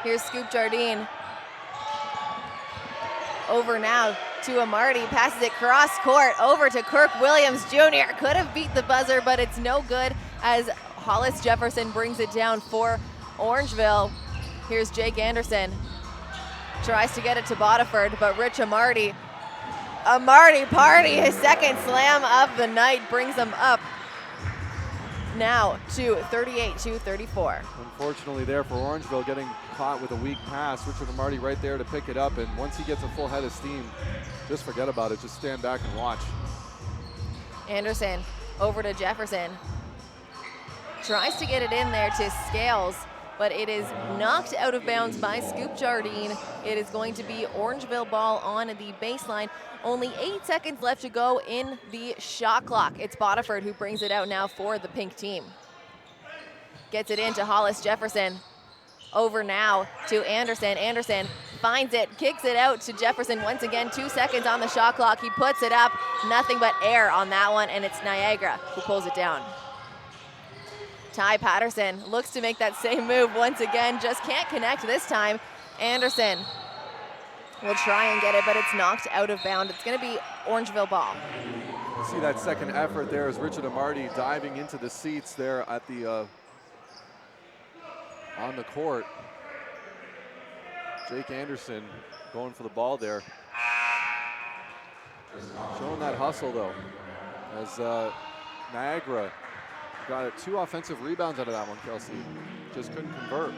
Here's Scoop Jardine. Over now to Amarty, passes it cross court over to Kirk Williams Jr. Could have beat the buzzer, but it's no good as Hollis Jefferson brings it down for Orangeville. Here's Jake Anderson. Tries to get it to Bodiford, but Rich Amarty. Amarty Party, his second slam of the night, brings him up now to 38-34. Unfortunately there for Orangeville, getting caught with a weak pass. Richard Amarty right there to pick it up, and once he gets a full head of steam, just forget about it. Just stand back and watch. Anderson over to Jefferson. Tries to get it in there to Scales, but it is knocked out of bounds by Scoop Jardine. It is going to be Orangeville ball on the baseline. Only 8 seconds left to go in the shot clock. It's Bodiford who brings it out now for the pink team. Gets it into Hollis Jefferson. Over now to Anderson. Anderson finds it, kicks it out to Jefferson once again. 2 seconds on the shot clock. He puts it up. Nothing but air on that one, and it's Niagara who pulls it down. Ty Patterson looks to make that same move once again, just can't connect this time. Anderson will try and get it, but it's knocked out of bounds. It's going to be Orangeville ball. You see that second effort there as Richard Amarty diving into the seats there at the on the court. Jake Anderson going for the ball there. Showing that hustle though, as Niagara got 2 offensive rebounds out of that one, Kelsey. Just couldn't convert.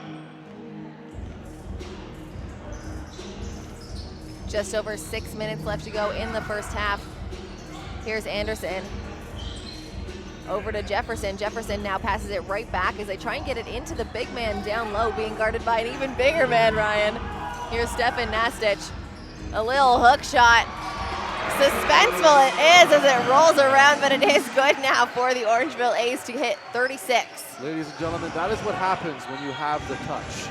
Just over 6 minutes left to go in the first half. Here's Anderson. Over to Jefferson. Jefferson now passes it right back as they try and get it into the big man down low, being guarded by an even bigger man, Ryan. Here's Stefan Nastich. A little hook shot. Suspenseful it is as it rolls around, but it is good now for the Orangeville A's to hit 36. Ladies and gentlemen, that is what happens when you have the touch.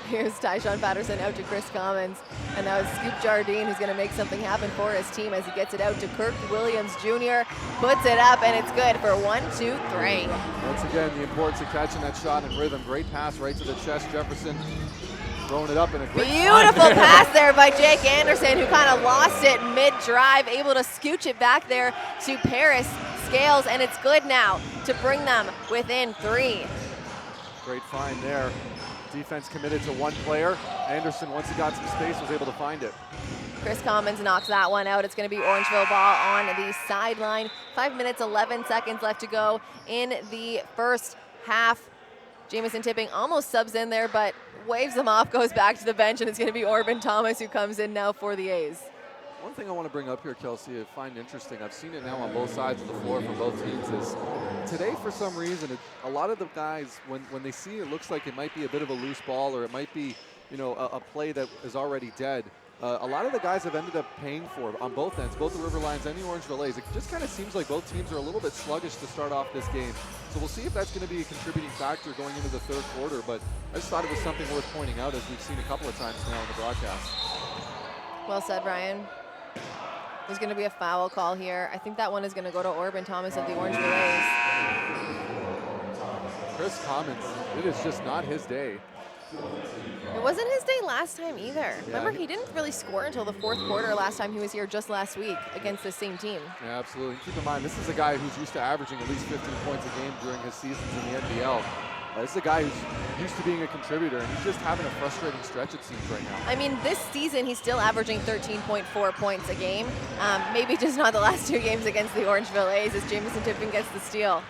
Here's Tyshawn Patterson out to Chris Commons. And now it's Scoop Jardine who's going to make something happen for his team as he gets it out to Kirk Williams Jr. Puts it up, and it's good for 1, 2, 3. Once again, the importance of catching that shot in rhythm. Great pass right to the chest. Jefferson throwing it up in a great beautiful pass there by Jake Anderson, who kind of lost it mid-drive, able to scooch it back there to Paris Scales, and it's good now to bring them within 3. Great find there. Defense committed to one player. Anderson, once he got some space, was able to find it. Chris Commons knocks that one out. It's going to be Orangeville ball on the sideline. 5 minutes, 11 seconds left to go in the first half. Jamison Tipping almost subs in there, but waves them off, goes back to the bench, and it's going to be Orban Thomas who comes in now for the A's. One thing I want to bring up here, Kelsey, I find interesting, I've seen it now on both sides of the floor for both teams, is today for some reason, a lot of the guys, when they see it looks like it might be a bit of a loose ball or it might be, you know, a play that is already dead, a lot of the guys have ended up paying for it on both ends, both the River Lions and the Orangeville A's. It just kind of seems like both teams are a little bit sluggish to start off this game. So we'll see if that's going to be a contributing factor going into the third quarter, but I just thought it was something worth pointing out as we've seen a couple of times now in the broadcast. Well said, Ryan. There's going to be a foul call here. I think that one is going to go to Orban Thomas of the Orangeville A's. Chris Commons, it is just not his day. It wasn't his day last time either. Yeah, Remember, he didn't really score until the fourth quarter last time he was here just last week against the same team. Yeah, absolutely. Keep in mind, this is a guy who's used to averaging at least 15 points a game during his seasons in the NBL. This is a guy who's used to being a contributor, and he's just having a frustrating stretch, it seems, right now. I mean, this season, he's still averaging 13.4 points a game. Maybe just not the last 2 games against the Orangeville A's as Jamison Tipping gets the steal.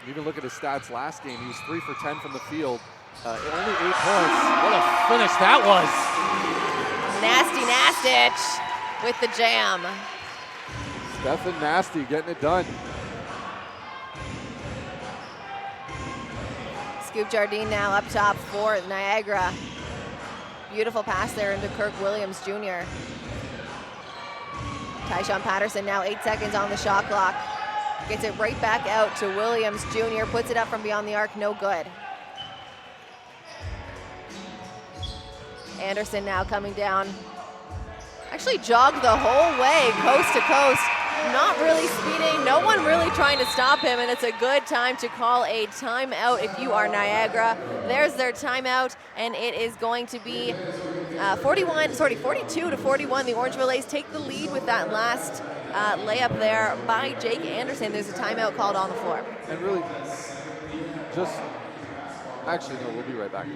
Even look at his stats last game. He was 3 for 10 from the field. Only 8 points. What a finish that was. Nasty Nastich with the jam. Stefan Nasty getting it done. Scoop Jardine now up top for Niagara. Beautiful pass there into Kirk Williams Jr. Tyshawn Patterson now 8 seconds on the shot clock. Gets it right back out to Williams Jr. Puts it up from beyond the arc, no good. Anderson now coming down. Actually jogged the whole way, coast to coast. Not really speeding, no one really trying to stop him, and it's a good time to call a timeout if you are Niagara. There's their timeout, and it is going to be 42-41. The Orangeville A's take the lead with that last layup there by Jake Anderson. There's a timeout called on the floor. And really, just, actually, no, we'll be right back.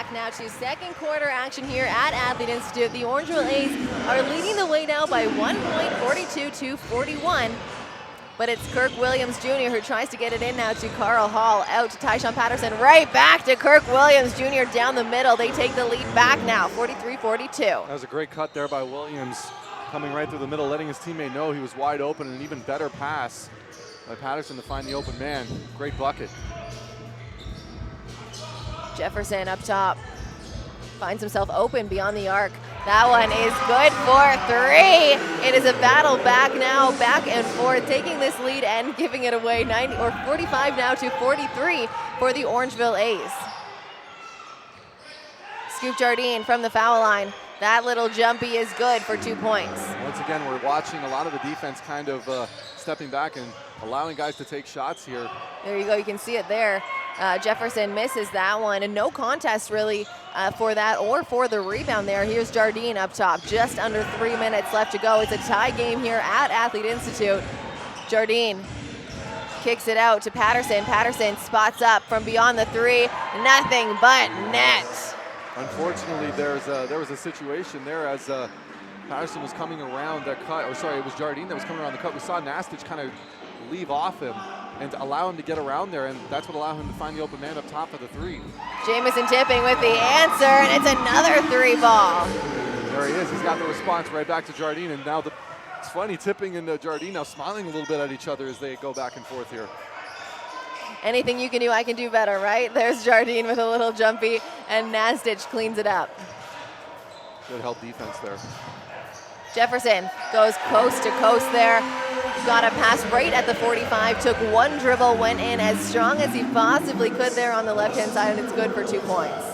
back now to second quarter action here at Athlete Institute. The Orangeville A's are leading the way now by 1 point, 42-41. But it's Kirk Williams Jr. who tries to get it in now to Carl Hall, out to Tyshawn Patterson, right back to Kirk Williams Jr. down the middle. They take the lead back now, 43-42. That was a great cut there by Williams, coming right through the middle, letting his teammate know he was wide open, and an even better pass by Patterson to find the open man. Great bucket. Jefferson up top, finds himself open beyond the arc. That one is good for 3. It is a battle back now, back and forth, taking this lead and giving it away. 45 now to 43 for the Orangeville A's. Scoop Jardine from the foul line. That little jumpy is good for 2 points. Once again, we're watching a lot of the defense kind of stepping back and allowing guys to take shots here. There you go, you can see it there. Jefferson misses that one, and no contest really for that or for the rebound there. Here's Jardine up top, just under 3 minutes left to go. It's a tie game here at Athlete Institute. Jardine kicks it out to Patterson. Patterson spots up from beyond the 3, nothing but net. Unfortunately, there was a situation there as Patterson was coming around that cut, or sorry, it was Jardine that was coming around the cut. We saw Nastich kind of leave off him and allow him to get around there, and that's what allowed him to find the open man up top of the 3. Jamison Tipping with the answer, and it's another 3 ball. There he is. He's got the response right back to Jardine, and now it's funny, Tipping and Jardine now smiling a little bit at each other as they go back and forth here. Anything you can do, I can do better, right? There's Jardine with a little jumpy, and Nastich cleans it up. Good help defense there. Jefferson goes coast to coast there. Got a pass right at the 45, took 1 dribble, went in as strong as he possibly could there on the left-hand side, and it's good for 2 points.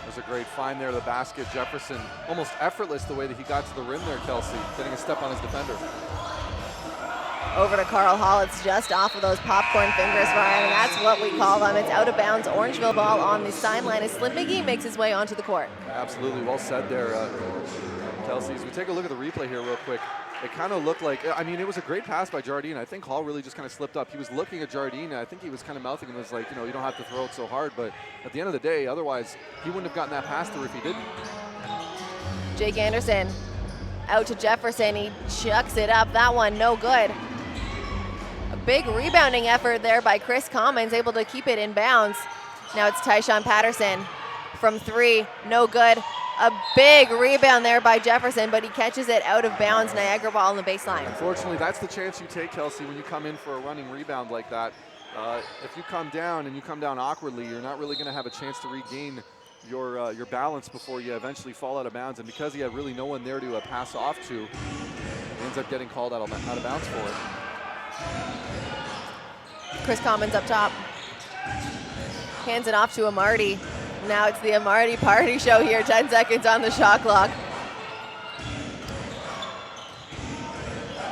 It was a great find there, the basket. Jefferson, almost effortless the way that he got to the rim there, Kelsey, getting a step on his defender. Over to Carl Hall. It's just off of those popcorn fingers, Ryan, and that's what we call them. It's out of bounds. Orangeville ball on the sideline as Slim McGee makes his way onto the court. Absolutely, well said there, Kelsey. As we take a look at the replay here real quick, it kind of looked like, I mean, it was a great pass by Jardine. I think Hall really just kind of slipped up. He was looking at Jardine, and I think he was kind of mouthing and was like, you know, you don't have to throw it so hard, but at the end of the day, otherwise, he wouldn't have gotten that pass through if he didn't. Jake Anderson out to Jefferson. He chucks it up. That one, no good. A big rebounding effort there by Chris Commons, able to keep it in bounds. Now it's Tyshawn Patterson from 3, no good. A big rebound there by Jefferson, but he catches it out of bounds. Niagara ball on the baseline. Unfortunately, that's the chance you take, Kelsey, when you come in for a running rebound like that. If you come down and you come down awkwardly, you're not really going to have a chance to regain your balance before you eventually fall out of bounds. And because he had really no one there to pass off to, he ends up getting called out of bounds for it. Chris Commons up top. Hands it off to Amarty. Now it's the Amarty party show here. 10 seconds on the shot clock.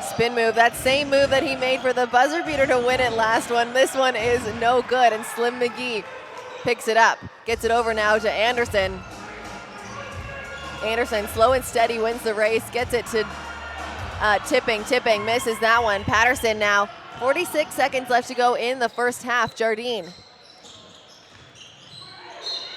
Spin move, that same move that he made for the buzzer beater to win it last one. This one is no good, and Slim McGee picks it up. Gets it over now to Anderson. Anderson, slow and steady, wins the race. Gets it to Tipping. Tipping misses that one. Patterson now. 46 seconds left to go in the first half. Jardine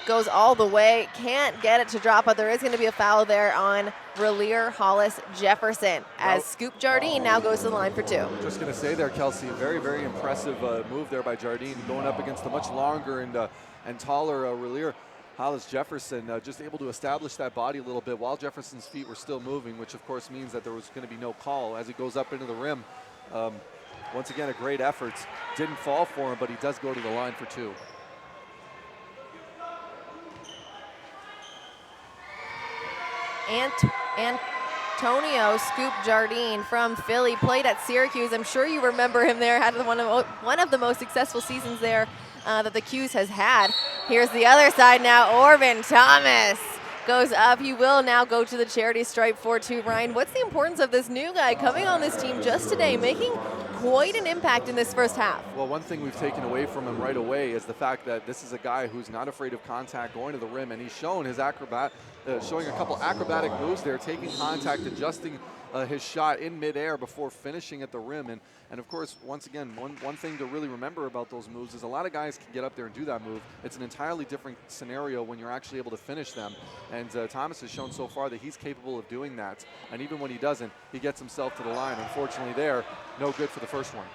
goes all the way, can't get it to drop, but there is going to be a foul there on Relier Hollis Jefferson as Scoop Jardine now goes to the line for 2. Just going to say there, Kelsey, a very, very impressive move there by Jardine, going up against a much longer and taller Relier Hollis Jefferson, just able to establish that body a little bit while Jefferson's feet were still moving, which of course means that there was going to be no call as he goes up into the rim. Once again, a great effort. Didn't fall for him, but he does go to the line for 2. Antonio Scoop Jardine from Philly, played at Syracuse. I'm sure you remember him there, had one of the most successful seasons there that the Qs has had. Here's the other side now. Orvin Thomas goes up. He will now go to the charity stripe for 2. Ryan, what's the importance of this new guy coming on this team just today, making quite an impact in this first half? Well, one thing we've taken away from him right away is the fact that this is a guy who's not afraid of contact, going to the rim, and he's shown his showing a couple acrobatic moves there, taking contact, adjusting his shot in midair before finishing at the rim. And of course, once again, one thing to really remember about those moves is a lot of guys can get up there and do that move. It's an entirely different scenario when you're actually able to finish them. And Thomas has shown so far that he's capable of doing that. And even when he doesn't, he gets himself to the line. Unfortunately there, no good for the first one.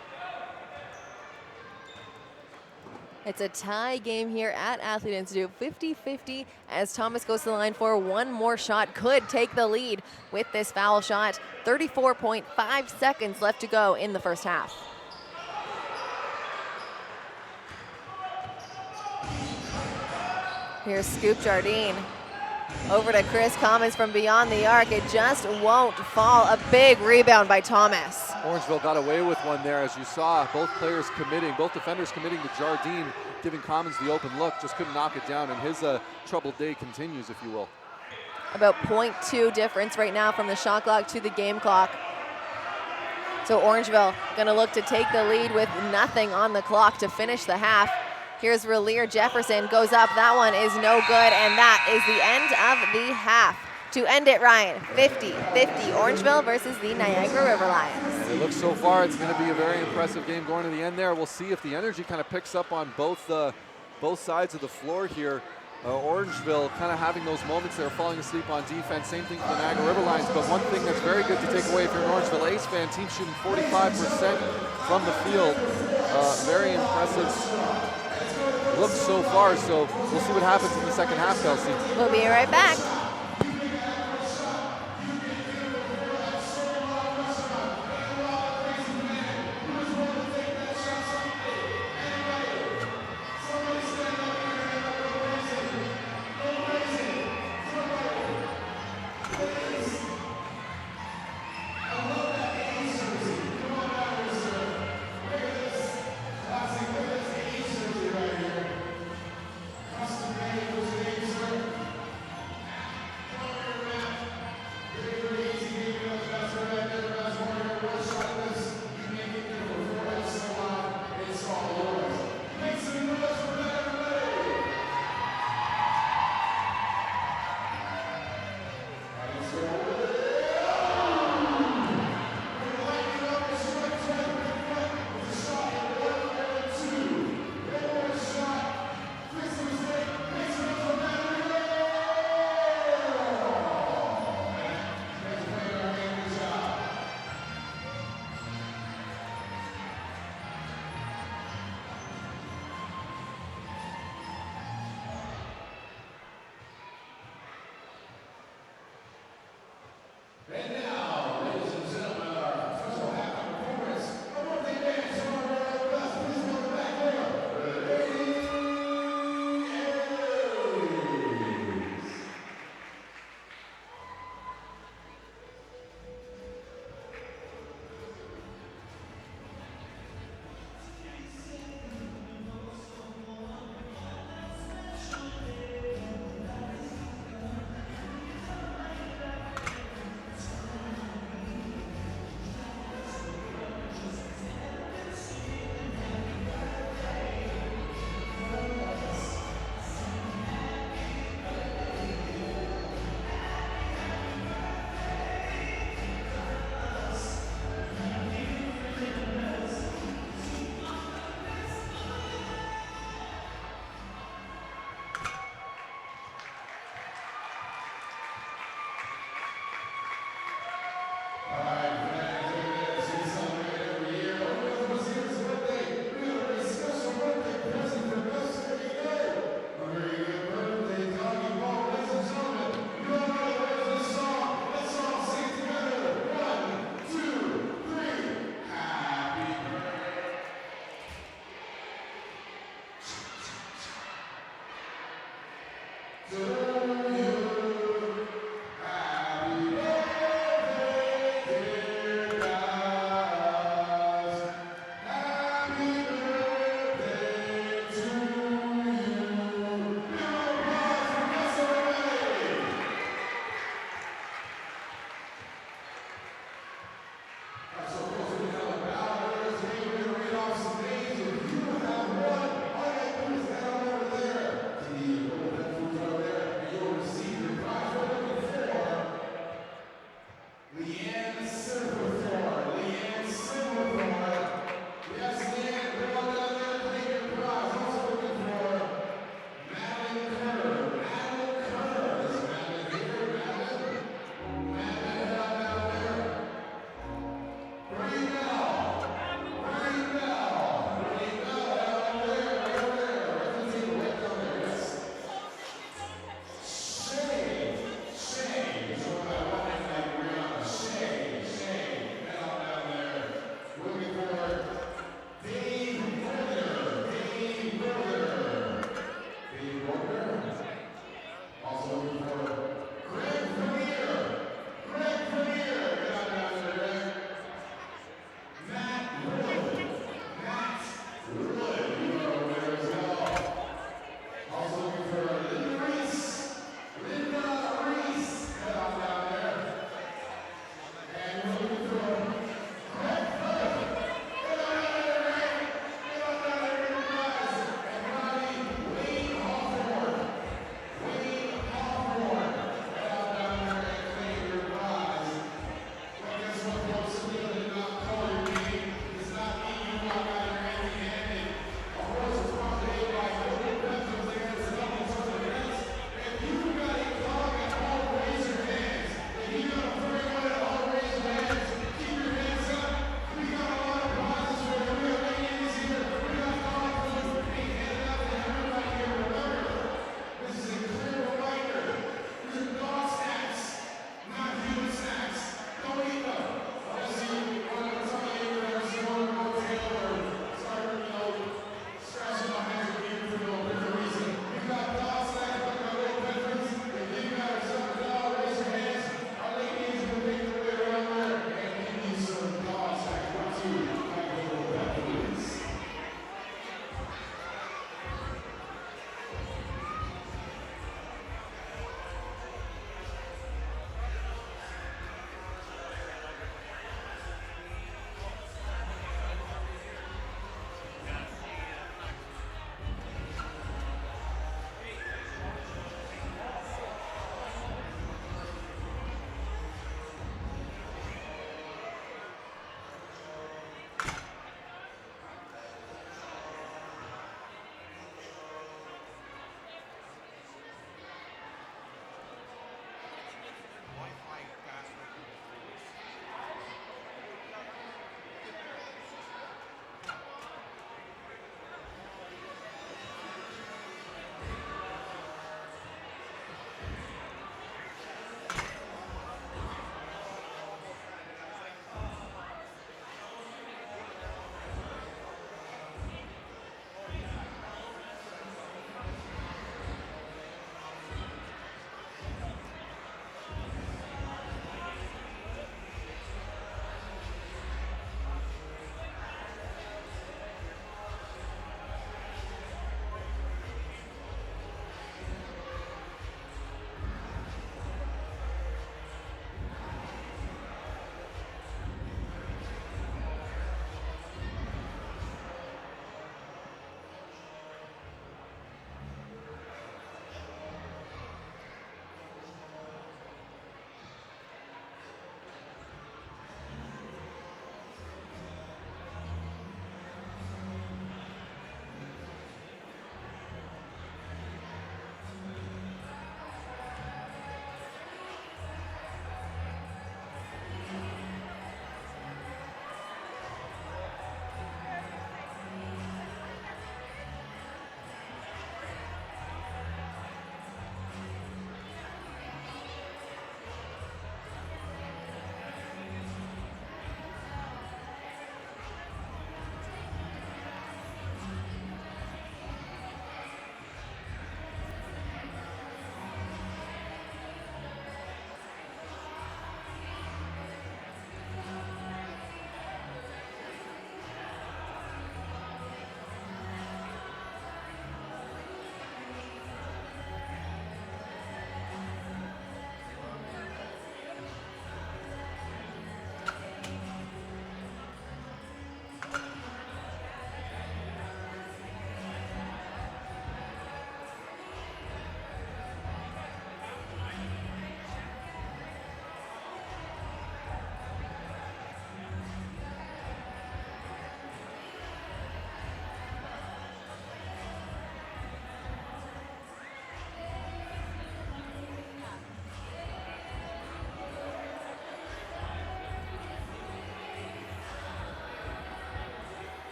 It's a tie game here at Athlete Institute, 50-50 as Thomas goes to the line for one more shot. Could take the lead with this foul shot. 34.5 seconds left to go in the first half. Here's Scoop Jardine. Over to Chris Commons from beyond the arc. It just won't fall. A big rebound by Thomas. Orangeville got away with one there, as you saw. Both defenders committing to Jardine, giving Commons the open look. Just couldn't knock it down, and his troubled day continues, if you will. About 0.2 difference right now from the shot clock to the game clock. So Orangeville gonna look to take the lead with nothing on the clock to finish the half. Here's Relier Jefferson, goes up, that one is no good, and that is the end of the half. To end it, Ryan, 50-50, Orangeville versus the Niagara River Lions. And it looks so far it's gonna be a very impressive game going to the end there. We'll see if the energy kind of picks up on both sides of the floor here. Orangeville kind of having those moments they're falling asleep on defense. Same thing for the Niagara River Lions, but one thing that's very good to take away if you're an Orangeville Ace fan, team shooting 45% from the field. Very impressive look so far, so we'll see what happens in the second half, Kelsey. We'll be right back.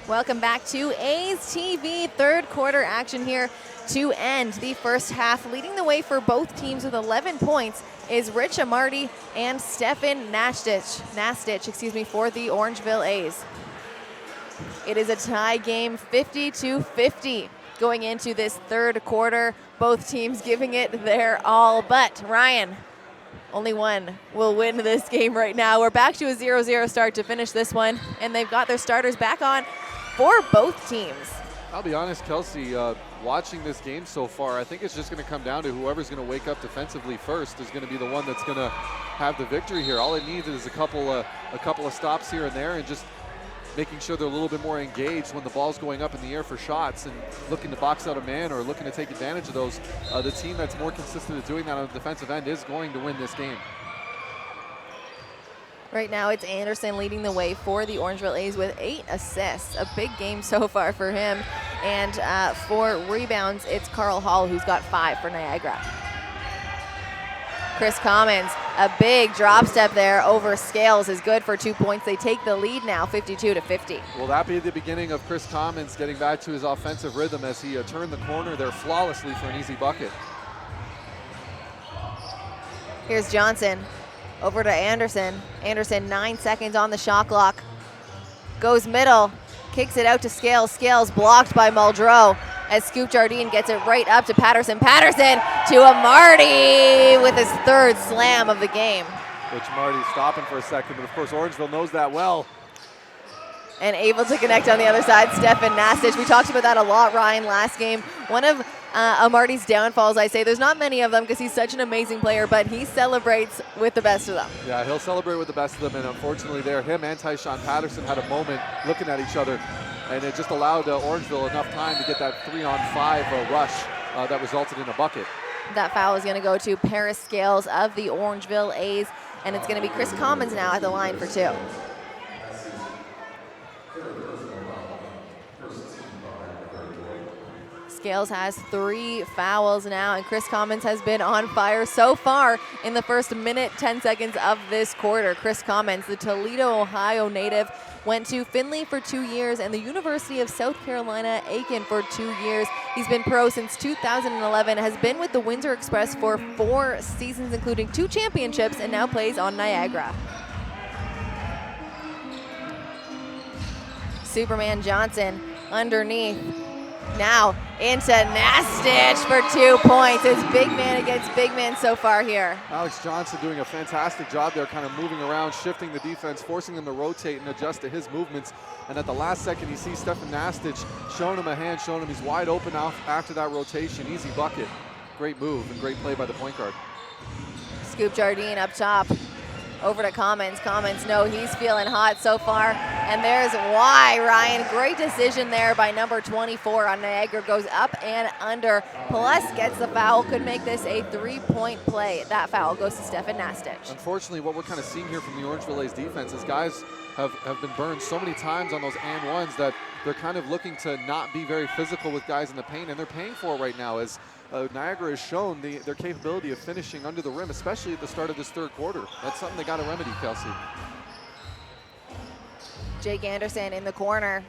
Welcome back to A's TV. Third quarter action here to end the first half. Leading the way for both teams with 11 points is Rich Amarty and Stefan Nastich, for the Orangeville A's. It is a tie game, 50-50 going into this third quarter. Both teams giving it their all, but Ryan, only one will win this game right now. We're back to a 0-0 start to finish this one, and they've got their starters back on for both teams. I'll be honest, Kelsey, watching this game so far, I think it's just going to come down to whoever's going to wake up defensively first is going to be the one that's going to have the victory here. All it needs is a couple of stops here and there, and just making sure they're a little bit more engaged when the ball's going up in the air for shots and looking to box out a man or looking to take advantage of those. The team that's more consistent at doing that on the defensive end is going to win this game. Right now it's Anderson leading the way for the Orangeville A's with 8 assists. A big game so far for him. And for rebounds, it's Carl Hall who's got 5 for Niagara. Chris Commons, a big drop step there over Scales is good for 2 points. They take the lead now, 52-50. Will that be the beginning of Chris Commons getting back to his offensive rhythm as he turned the corner there flawlessly for an easy bucket? Here's Johnson. Over to Anderson. Anderson, 9 seconds on the shot clock. Goes middle, kicks it out to Scales. Scales blocked by Muldrow as Scoop Jardine gets it right up to Patterson. Patterson to Amarty with his 3rd slam of the game. Which Marty stopping for a second, but of course Orangeville knows that well. And able to connect on the other side, Stefan Nastich. We talked about that a lot, Ryan, last game. One of Amarty's downfalls, I say, there's not many of them because he's such an amazing player, but he celebrates with the best of them. Yeah, he'll celebrate with the best of them, and unfortunately there, him and Tyshawn Patterson had a moment looking at each other, and it just allowed Orangeville enough time to get that 3-on-5 rush that resulted in a bucket. That foul is going to go to Paris Scales of the Orangeville A's, and it's going to be Chris Commons now at the line for 2. Scales has 3 fouls now, and Chris Commons has been on fire so far in the first minute, 10 seconds of this quarter. Chris Commons, the Toledo, Ohio native, went to Findlay for 2 years and the University of South Carolina, Aiken for 2 years. He's been pro since 2011, has been with the Windsor Express for 4 seasons, including 2 championships, and now plays on Niagara. Superman Johnson underneath. Now into Nastich for 2 points. It's big man against big man so far here. Alex Johnson doing a fantastic job there, kind of moving around, shifting the defense, forcing them to rotate and adjust to his movements. And at the last second, you see Stefan Nastich showing him a hand, showing him he's wide open after that rotation. Easy bucket. Great move and great play by the point guard. Scoop Jardine up top. Over to Commons. Commons, no, he's feeling hot so far. And there's why, Ryan. Great decision there by number 24 on Niagara. Goes up and under, plus gets the foul. Could make this a 3-point play. That foul goes to Stefan Nastich. Unfortunately, what we're kind of seeing here from the Orangeville A's defense is guys have been burned so many times on those and ones that they're kind of looking to not be very physical with guys in the paint, and they're paying for it right now as Niagara has shown their capability of finishing under the rim, especially at the start of this third quarter. That's something they got to remedy, Kelsey. Jake Anderson in the corner.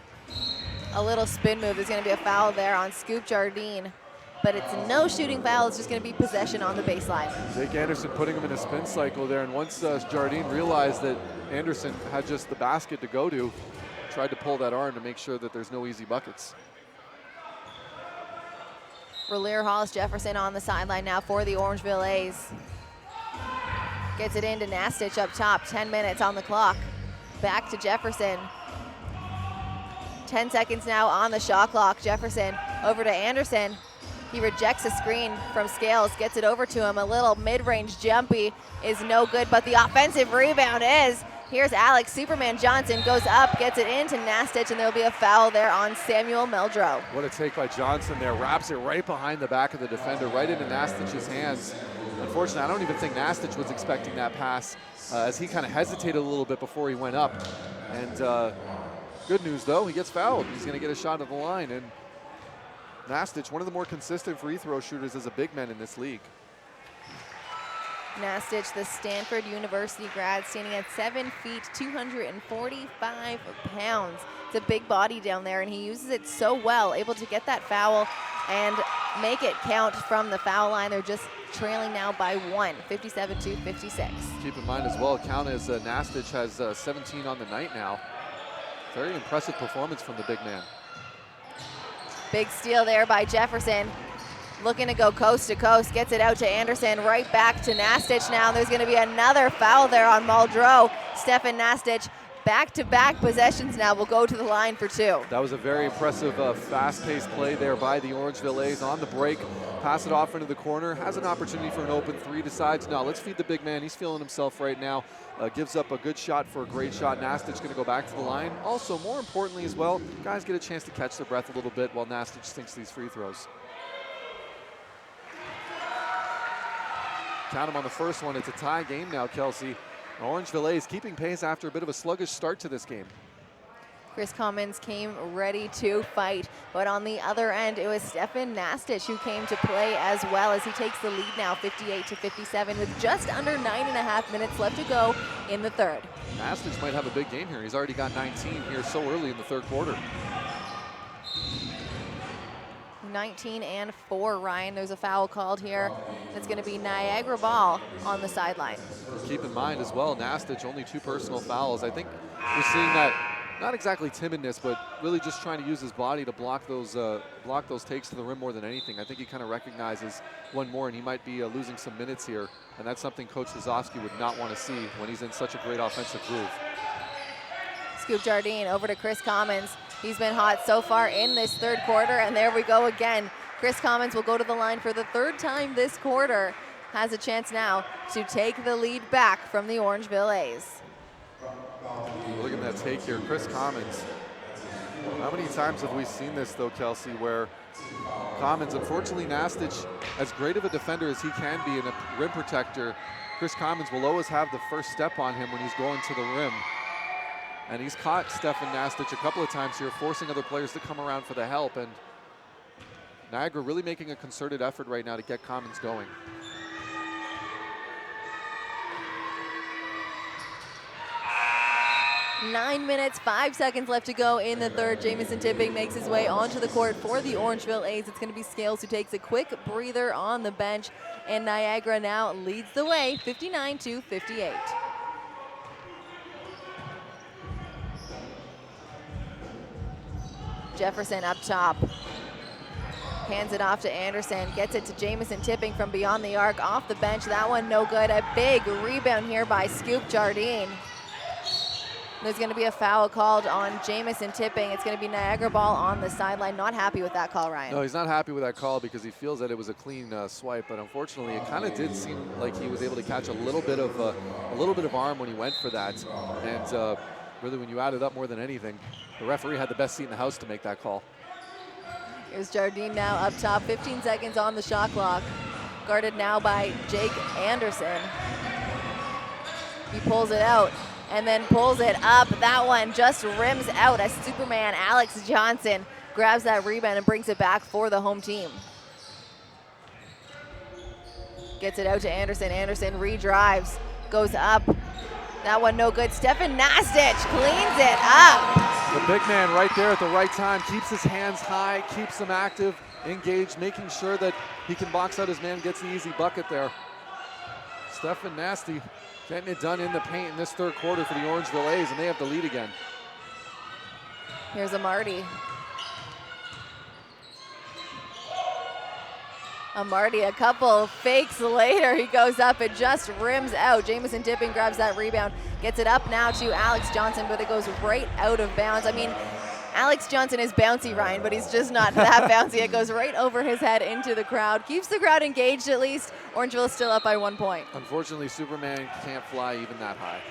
A little spin move. There's going to be a foul there on Scoop Jardine, but it's no shooting foul. It's just going to be possession on the baseline. Jake Anderson putting him in a spin cycle there, and once Jardine realized that Anderson had just the basket to go to, tried to pull that arm to make sure that there's no easy buckets. Relier Hollis Jefferson on the sideline now for the Orangeville A's. Gets it into Nastich up top, 10 minutes on the clock. Back to Jefferson. 10 seconds now on the shot clock. Jefferson over to Anderson. He rejects a screen from Scales, gets it over to him. A little mid-range jumpy is no good, but the offensive rebound is. Here's Alex Superman Johnson, goes up, gets it into Nastich, and there'll be a foul there on Samuel Muldrow. What a take by Johnson there. Wraps it right behind the back of the defender, right into Nastich's hands. Unfortunately, I don't even think Nastich was expecting that pass as he kind of hesitated a little bit before he went up. And good news, though, he gets fouled. He's going to get a shot at the line. And Nastich, one of the more consistent free throw shooters as a big man in this league. Nastich, the Stanford University grad, standing at 7 feet, 245 pounds. It's a big body down there, and he uses it so well, able to get that foul and make it count from the foul line. They're just trailing now by 1, 57-56. Keep in mind as well, count as Nastich has 17 on the night now. Very impressive performance from the big man. Big steal there by Jefferson. Looking to go coast to coast, gets it out to Anderson, right back to Nastich now. There's going to be another foul there on Muldrow. Stefan Nastich, back-to-back possessions now, will go to the line for 2. That was a very impressive, fast-paced play there by the Orangeville A's on the break. Pass it off into the corner, has an opportunity for an open 3, decides, no, let's feed the big man. He's feeling himself right now. Gives up a good shot for a great shot. Nastich going to go back to the line. Also, more importantly as well, guys get a chance to catch their breath a little bit while Nastich sinks these free throws. Count him on the first one. It's a tie game now, Kelsey. Orangeville A's keeping pace after a bit of a sluggish start to this game. Chris Commons came ready to fight, but on the other end, it was Stefan Nastich who came to play as well, as he takes the lead now, 58-57, with just under 9.5 minutes left to go in the third. Nastich might have a big game here. He's already got 19 here so early in the third quarter. 19 and 4, Ryan. There's a foul called here. It's going to be Niagara ball on the sideline. Keep in mind as well, Nastich, only 2 personal fouls. I think we're seeing that, not exactly timidness, but really just trying to use his body to block those takes to the rim more than anything. I think he kind of recognizes one more, and he might be losing some minutes here, and that's something Coach Zazovsky would not want to see when he's in such a great offensive groove. Scoop Jardine over to Chris Commons. He's been hot so far in this third quarter, and there we go again. Chris Commons will go to the line for the 3rd time this quarter. Has a chance now to take the lead back from the Orangeville A's. Look at that take here, Chris Commons. How many times have we seen this though, Kelsey, where Commons, unfortunately Nastich, as great of a defender as he can be and a rim protector, Chris Commons will always have the first step on him when he's going to the rim. And he's caught Stefan Nastich a couple of times here, forcing other players to come around for the help. And Niagara really making a concerted effort right now to get Commons going. Nine minutes, 5 seconds left to go in the third. Jamison Tipping makes his way onto the court for the Orangeville A's. It's going to be Scales who takes a quick breather on the bench. And Niagara now leads the way, 59-58. Jefferson up top. Hands it off to Anderson, gets it to Jamison Tipping from beyond the arc, off the bench. That one no good. A big rebound here by Scoop Jardine. There's going to be a foul called on Jamison Tipping. It's going to be Niagara ball on the sideline. Not happy with that call, Ryan. No, he's not happy with that call because he feels that it was a clean swipe, but unfortunately it kind of did seem like he was able to catch a little bit of arm when he went for that. And really, when you add it up more than anything, the referee had the best seat in the house to make that call. Here's Jardine now up top, 15 seconds on the shot clock. Guarded now by Jake Anderson. He pulls it out and then pulls it up. That one just rims out as Superman Alex Johnson grabs that rebound and brings it back for the home team. Gets it out to Anderson. Anderson redrives, goes up. That one no good. Stefan Nastich cleans it up. The big man right there at the right time, keeps his hands high, keeps them active, engaged, making sure that he can box out his man, gets the easy bucket there. Stefan Nasty getting it done in the paint in this third quarter for the Orangeville A's, and they have the lead again. Here's Amarty. Amarty, a couple fakes later, he goes up and just rims out. Jamison Tipping grabs that rebound, gets it up now to Alex Johnson, but it goes right out of bounds. I mean, Alex Johnson is bouncy, Ryan, but he's just not that bouncy. It goes right over his head into the crowd. Keeps the crowd engaged at least. Orangeville is still up by 1 point. Unfortunately, Superman can't fly even that high.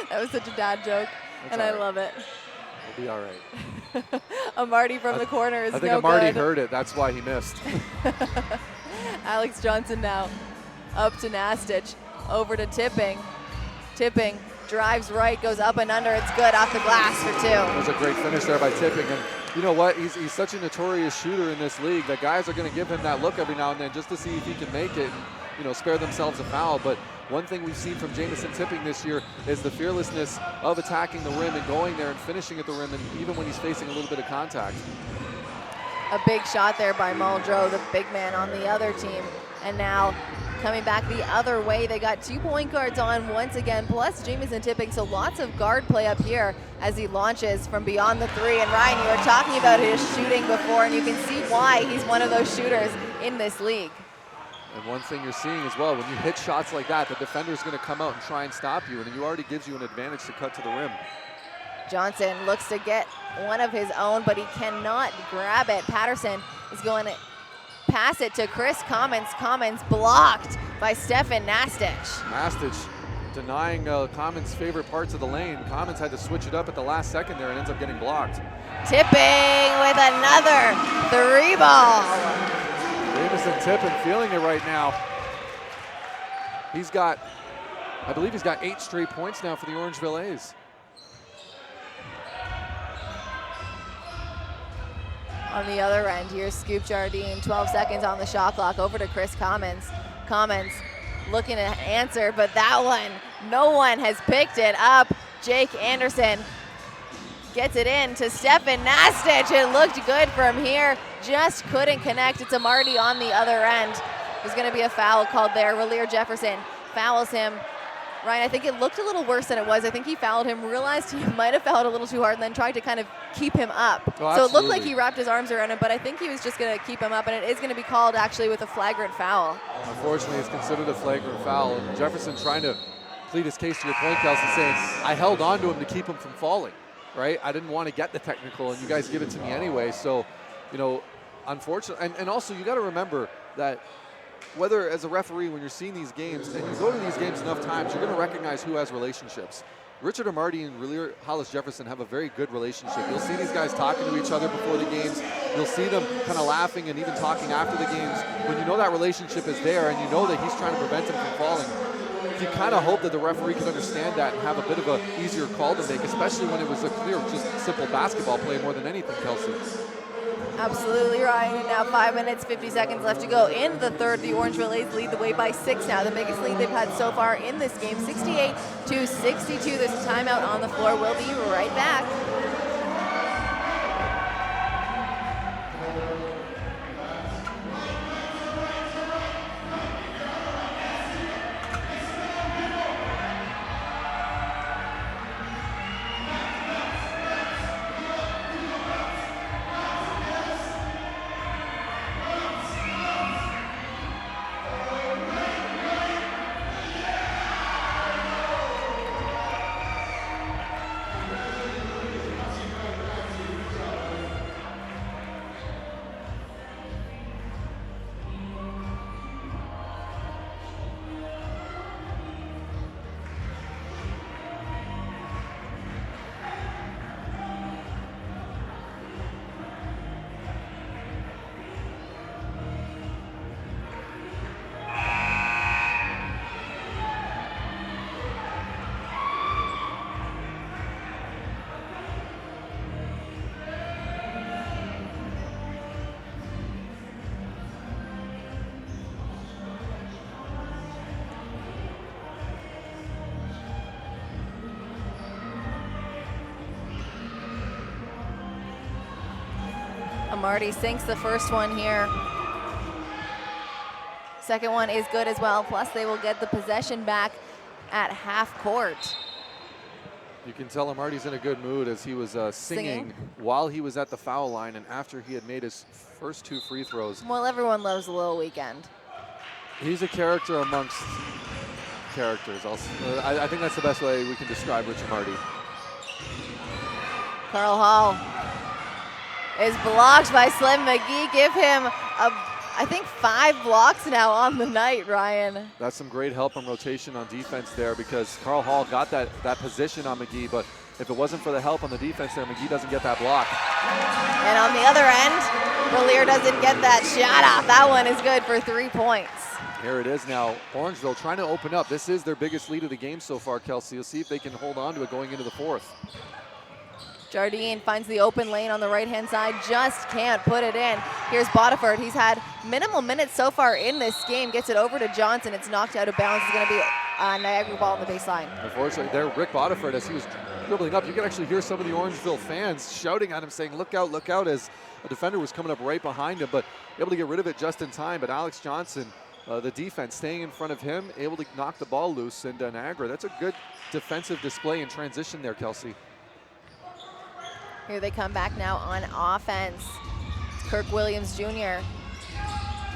That was such a dad joke, and I love it. We'll be all right. Amarty from the corner is no good. I think Amarty heard it. That's why he missed. Alex Johnson now up to Nastich, over to Tipping. Tipping drives right, goes up and under. It's good off the glass for 2. It was a great finish there by Tipping. And You know what? He's such a notorious shooter in this league that guys are going to give him that look every now and then just to see if he can make it and, you know, spare themselves a foul. But one thing we've seen from Jamison Tipping this year is the fearlessness of attacking the rim and going there and finishing at the rim, and even when he's facing a little bit of contact. A big shot there by Muldrow, the big man on the other team. And now coming back the other way, they got 2 point guards on once again, plus Jamison Tipping, so lots of guard play up here as he launches from beyond the 3. And Ryan, you were talking about his shooting before, and you can see why he's one of those shooters in this league. And one thing you're seeing as well, when you hit shots like that, the defender's going to come out and try and stop you, and it already gives you an advantage to cut to the rim. Johnson looks to get one of his own, but he cannot grab it. Patterson is going to pass it to Chris Commons. Commons blocked by Stefan Nastic. Nastic denying Commons' favorite parts of the lane. Commons had to switch it up at the last second there and ends up getting blocked. Tipping with another 3 ball. Jamison Tipping feeling it right now. I believe he's got 8 straight points now for the Orangeville A's. On the other end, here's Scoop Jardine, 12 seconds on the shot clock, over to Chris Commons. Commons looking to answer, but that one, no one has picked it up. Jake Anderson gets it in to Stefan Nastic. It looked good from here, just couldn't connect. It's Amarty on the other end. There's gonna be a foul called there. Raleigh Jefferson fouls him. Ryan, I think it looked a little worse than it was. I think he fouled him, realized he might have fouled a little too hard, and then tried to kind of keep him up. Oh, so it looked like he wrapped his arms around him, but I think he was just going to keep him up, and it is going to be called actually with a flagrant foul. Unfortunately, it's considered a flagrant foul. And Jefferson trying to plead his case to your point, Kelsey, saying, I held on to him to keep him from falling, right? I didn't want to get the technical, and you guys give it to me anyway. So, you know, unfortunately, and also you got to remember that whether as a referee, when you're seeing these games, and you go to these games enough times, you're going to recognize who has relationships. Richard Amarty and Raleigh Hollis Jefferson have a very good relationship. You'll see these guys talking to each other before the games. You'll see them kind of laughing and even talking after the games. When you know that relationship is there and you know that he's trying to prevent him from falling, you kind of hope that the referee can understand that and have a bit of an easier call to make, especially when it was a clear, just simple basketball play more than anything, Kelsey. Absolutely, Ryan. And now 5 minutes, 50 seconds left to go in the third. The Orangeville A's lead the way by 6 now. The biggest lead they've had so far in this game, 68-62. There's a timeout on the floor. We'll be right back. Amarty sinks the first one here. Second one is good as well, plus they will get the possession back at half court. You can tell Amarty's in a good mood as he was singing while he was at the foul line and after he had made his first 2 free throws. Well, everyone loves a little weekend. He's a character amongst characters. I think that's the best way we can describe Rich Amarty. Carl Hall is blocked by Slim McGee. Give him, I think, 5 blocks now on the night, Ryan. That's some great help and rotation on defense there because Carl Hall got that position on McGee, but if it wasn't for the help on the defense there, McGee doesn't get that block. And on the other end, Raleigh doesn't get that shot off. That one is good for 3 points. Here it is now. Orangeville trying to open up. This is their biggest lead of the game so far, Kelsey. You'll see if they can hold on to it going into the fourth. Jardine finds the open lane on the right-hand side, just can't put it in. Here's Bodiford. He's had minimal minutes so far in this game. Gets it over to Johnson. It's knocked out of bounds. It's going to be a Niagara ball on the baseline. Unfortunately, there, Rick Bodiford, as he was dribbling up, you can actually hear some of the Orangeville fans shouting at him, saying, look out, as a defender was coming up right behind him, but able to get rid of it just in time. But Alex Johnson, the defense, staying in front of him, able to knock the ball loose. And Niagara, that's a good defensive display in transition there, Kelsey. Here they come back now on offense. It's Kirk Williams Jr.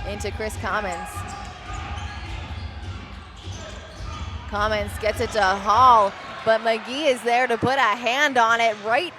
into Chris Commons. Commons gets it to Hall, but McGee is there to put a hand on it, right,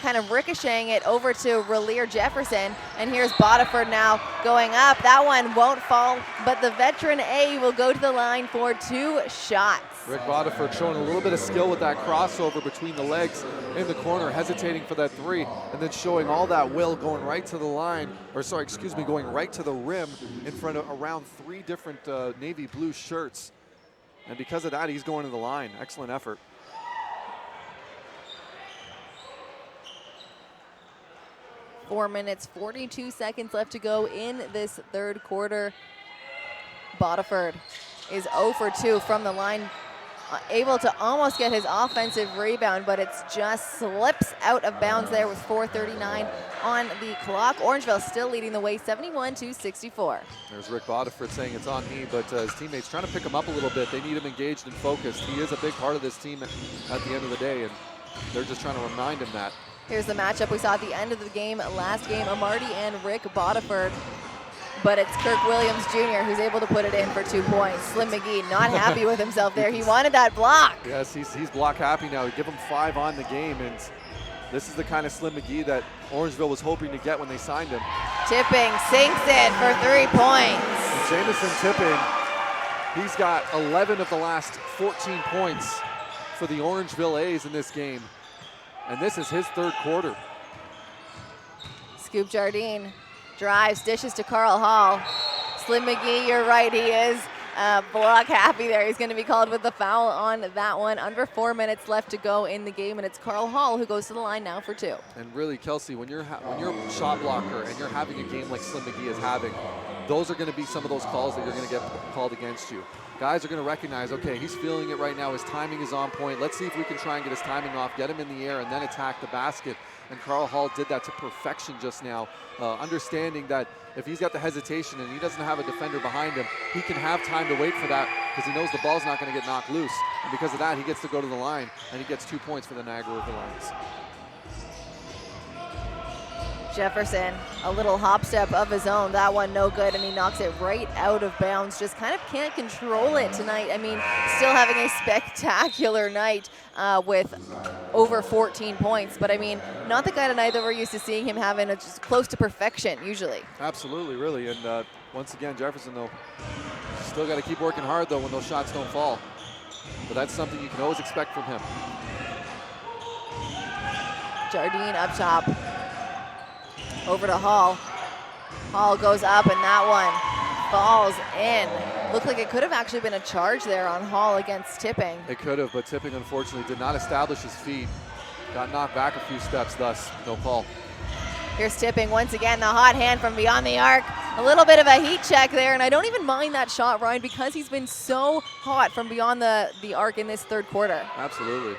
kind of ricocheting it over to Relier Jefferson. And here's Bodiford now going up. That one won't fall, but the veteran A will go to the line for 2 shots. Rick Bodiford showing a little bit of skill with that crossover between the legs in the corner, hesitating for that 3, and then showing all that will going right to the line, going right to the rim in front of around 3 different navy blue shirts. And because of that, he's going to the line. Excellent effort. Four minutes, 42 seconds left to go in this third quarter. Bodiford is 0 for 2 from the line, able to almost get his offensive rebound, but it's just slips out of bounds there with 4:39 on the clock. Orangeville still leading the way, 71-64. There's Rick Bodiford saying it's on me, but his teammates trying to pick him up a little bit. They need him engaged and focused. He is a big part of this team at the end of the day, and they're just trying to remind him that. Here's the matchup we saw at the end of the game, last game, Amarty and Rick Bodiford. But it's Kirk Williams Jr. who's able to put it in for 2 points. Slim McGee not happy with himself there. He wanted that block. Yes, he's block happy now. Give him 5 on the game, and this is the kind of Slim McGee that Orangeville was hoping to get when they signed him. Tipping sinks it for 3 points. And Jamison Tipping, he's got 11 of the last 14 points for the Orangeville A's in this game. And this is his third quarter. Scoop Jardine drives, dishes to Carl Hall. Slim McGee, you're right, he is block happy there. He's going to be called with the foul on that one. Under 4 minutes left to go in the game, and it's Carl Hall who goes to the line now for 2. And really, Kelsey, when you're a shot blocker and you're having a game like Slim McGee is having, those are going to be some of those calls that you're going to get called against you. Guys are going to recognize, okay, he's feeling it right now. His timing is on point. Let's see if we can try and get his timing off, get him in the air, and then attack the basket. And Carl Hall did that to perfection just now, understanding that if he's got the hesitation and he doesn't have a defender behind him, he can have time to wait for that because he knows the ball's not going to get knocked loose. And because of that, he gets to go to the line, and he gets 2 points for the Niagara Lions. Jefferson, a little hop step of his own. That one no good, and he knocks it right out of bounds. Just kind of can't control it tonight. I mean, still having a spectacular night with over 14 points. But I mean, not the kind of night that we're used to seeing him having. It's just close to perfection usually. Absolutely, really. And once again, Jefferson, though, still got to keep working hard, though, when those shots don't fall. But that's something you can always expect from him. Jardine up top. Over to Hall. Hall goes up, and that one falls in. Looked like it could have actually been a charge there on Hall against Tipping. It could have, but Tipping unfortunately did not establish his feet. Got knocked back a few steps, thus no call. Here's Tipping once again, the hot hand from beyond the arc. A little bit of a heat check there, and I don't even mind that shot, Ryan, because he's been so hot from beyond the arc in this third quarter. Absolutely.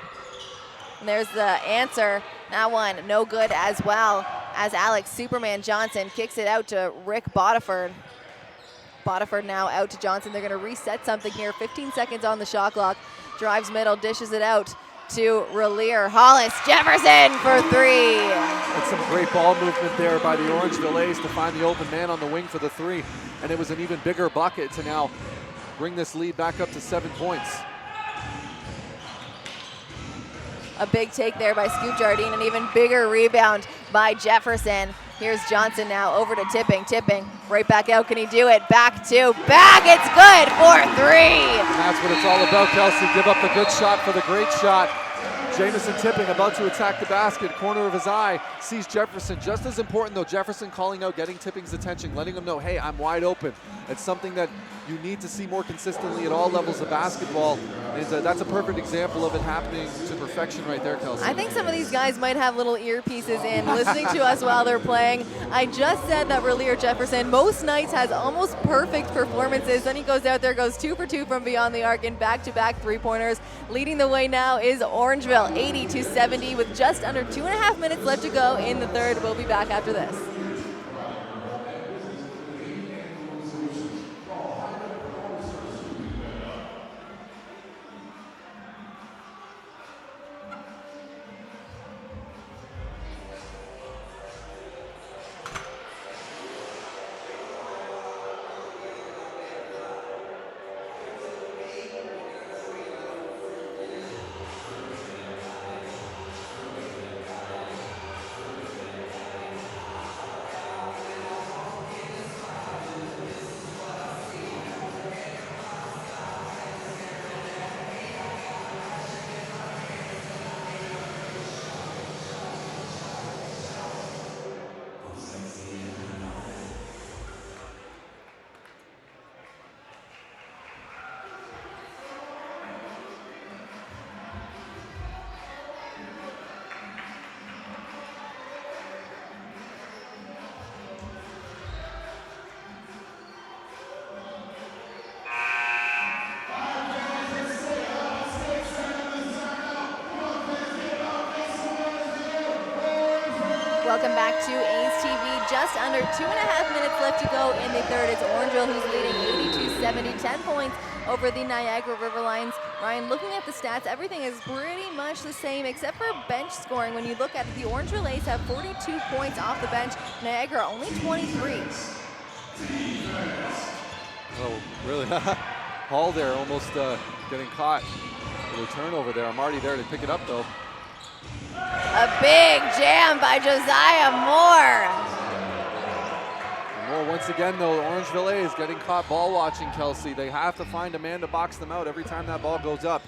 And there's the answer. That one no good as well, as Alex Superman Johnson kicks it out to Rick Bodiford. Bodiford now out to Johnson. They're going to reset something here. 15 seconds on the shot clock. Drives middle, dishes it out to Relier. Hollis Jefferson for 3. That's some great ball movement there by the Orangeville A's to find the open man on the wing for the 3. And it was an even bigger bucket to now bring this lead back up to 7 points. A big take there by Scoop Jardine, an even bigger rebound by Jefferson. Here's Johnson now over to Tipping. Tipping right back out. Can he do it? Back to back. It's good for 3. And that's what it's all about, Kelsey. Give up the good shot for the great shot. Jamison Tipping about to attack the basket. Corner of his eye. Sees Jefferson. Just as important, though, Jefferson calling out, getting Tipping's attention, letting him know, hey, I'm wide open. It's something that you need to see more consistently at all levels of basketball. And that's a perfect example of it happening to perfection right there, Kelsey. I think some of these guys might have little earpieces in listening to us while they're playing. I just said that Relier Jefferson most nights has almost perfect performances. Then he goes out there, goes 2 for 2 from beyond the arc in back-to-back three-pointers. Leading the way now is Orangeville, 80-70, with just under 2.5 minutes left to go in the third. We'll be back after this. Welcome back to A's TV. Just under 2.5 minutes left to go in the third. It's Orangeville who's leading 82-70, 10 points over the Niagara River Lions. Ryan, looking at the stats, everything is pretty much the same except for bench scoring. When you look at it, the Orangeville A's have 42 points off the bench. Niagara only 23. Oh, really? Hall there almost getting caught with a turnover there. I'm already there to pick it up, though. A big jam by Josiah Moore. Moore once again, though, Orangeville A's getting caught ball watching, Kelsey. They have to find a man to box them out every time that ball goes up.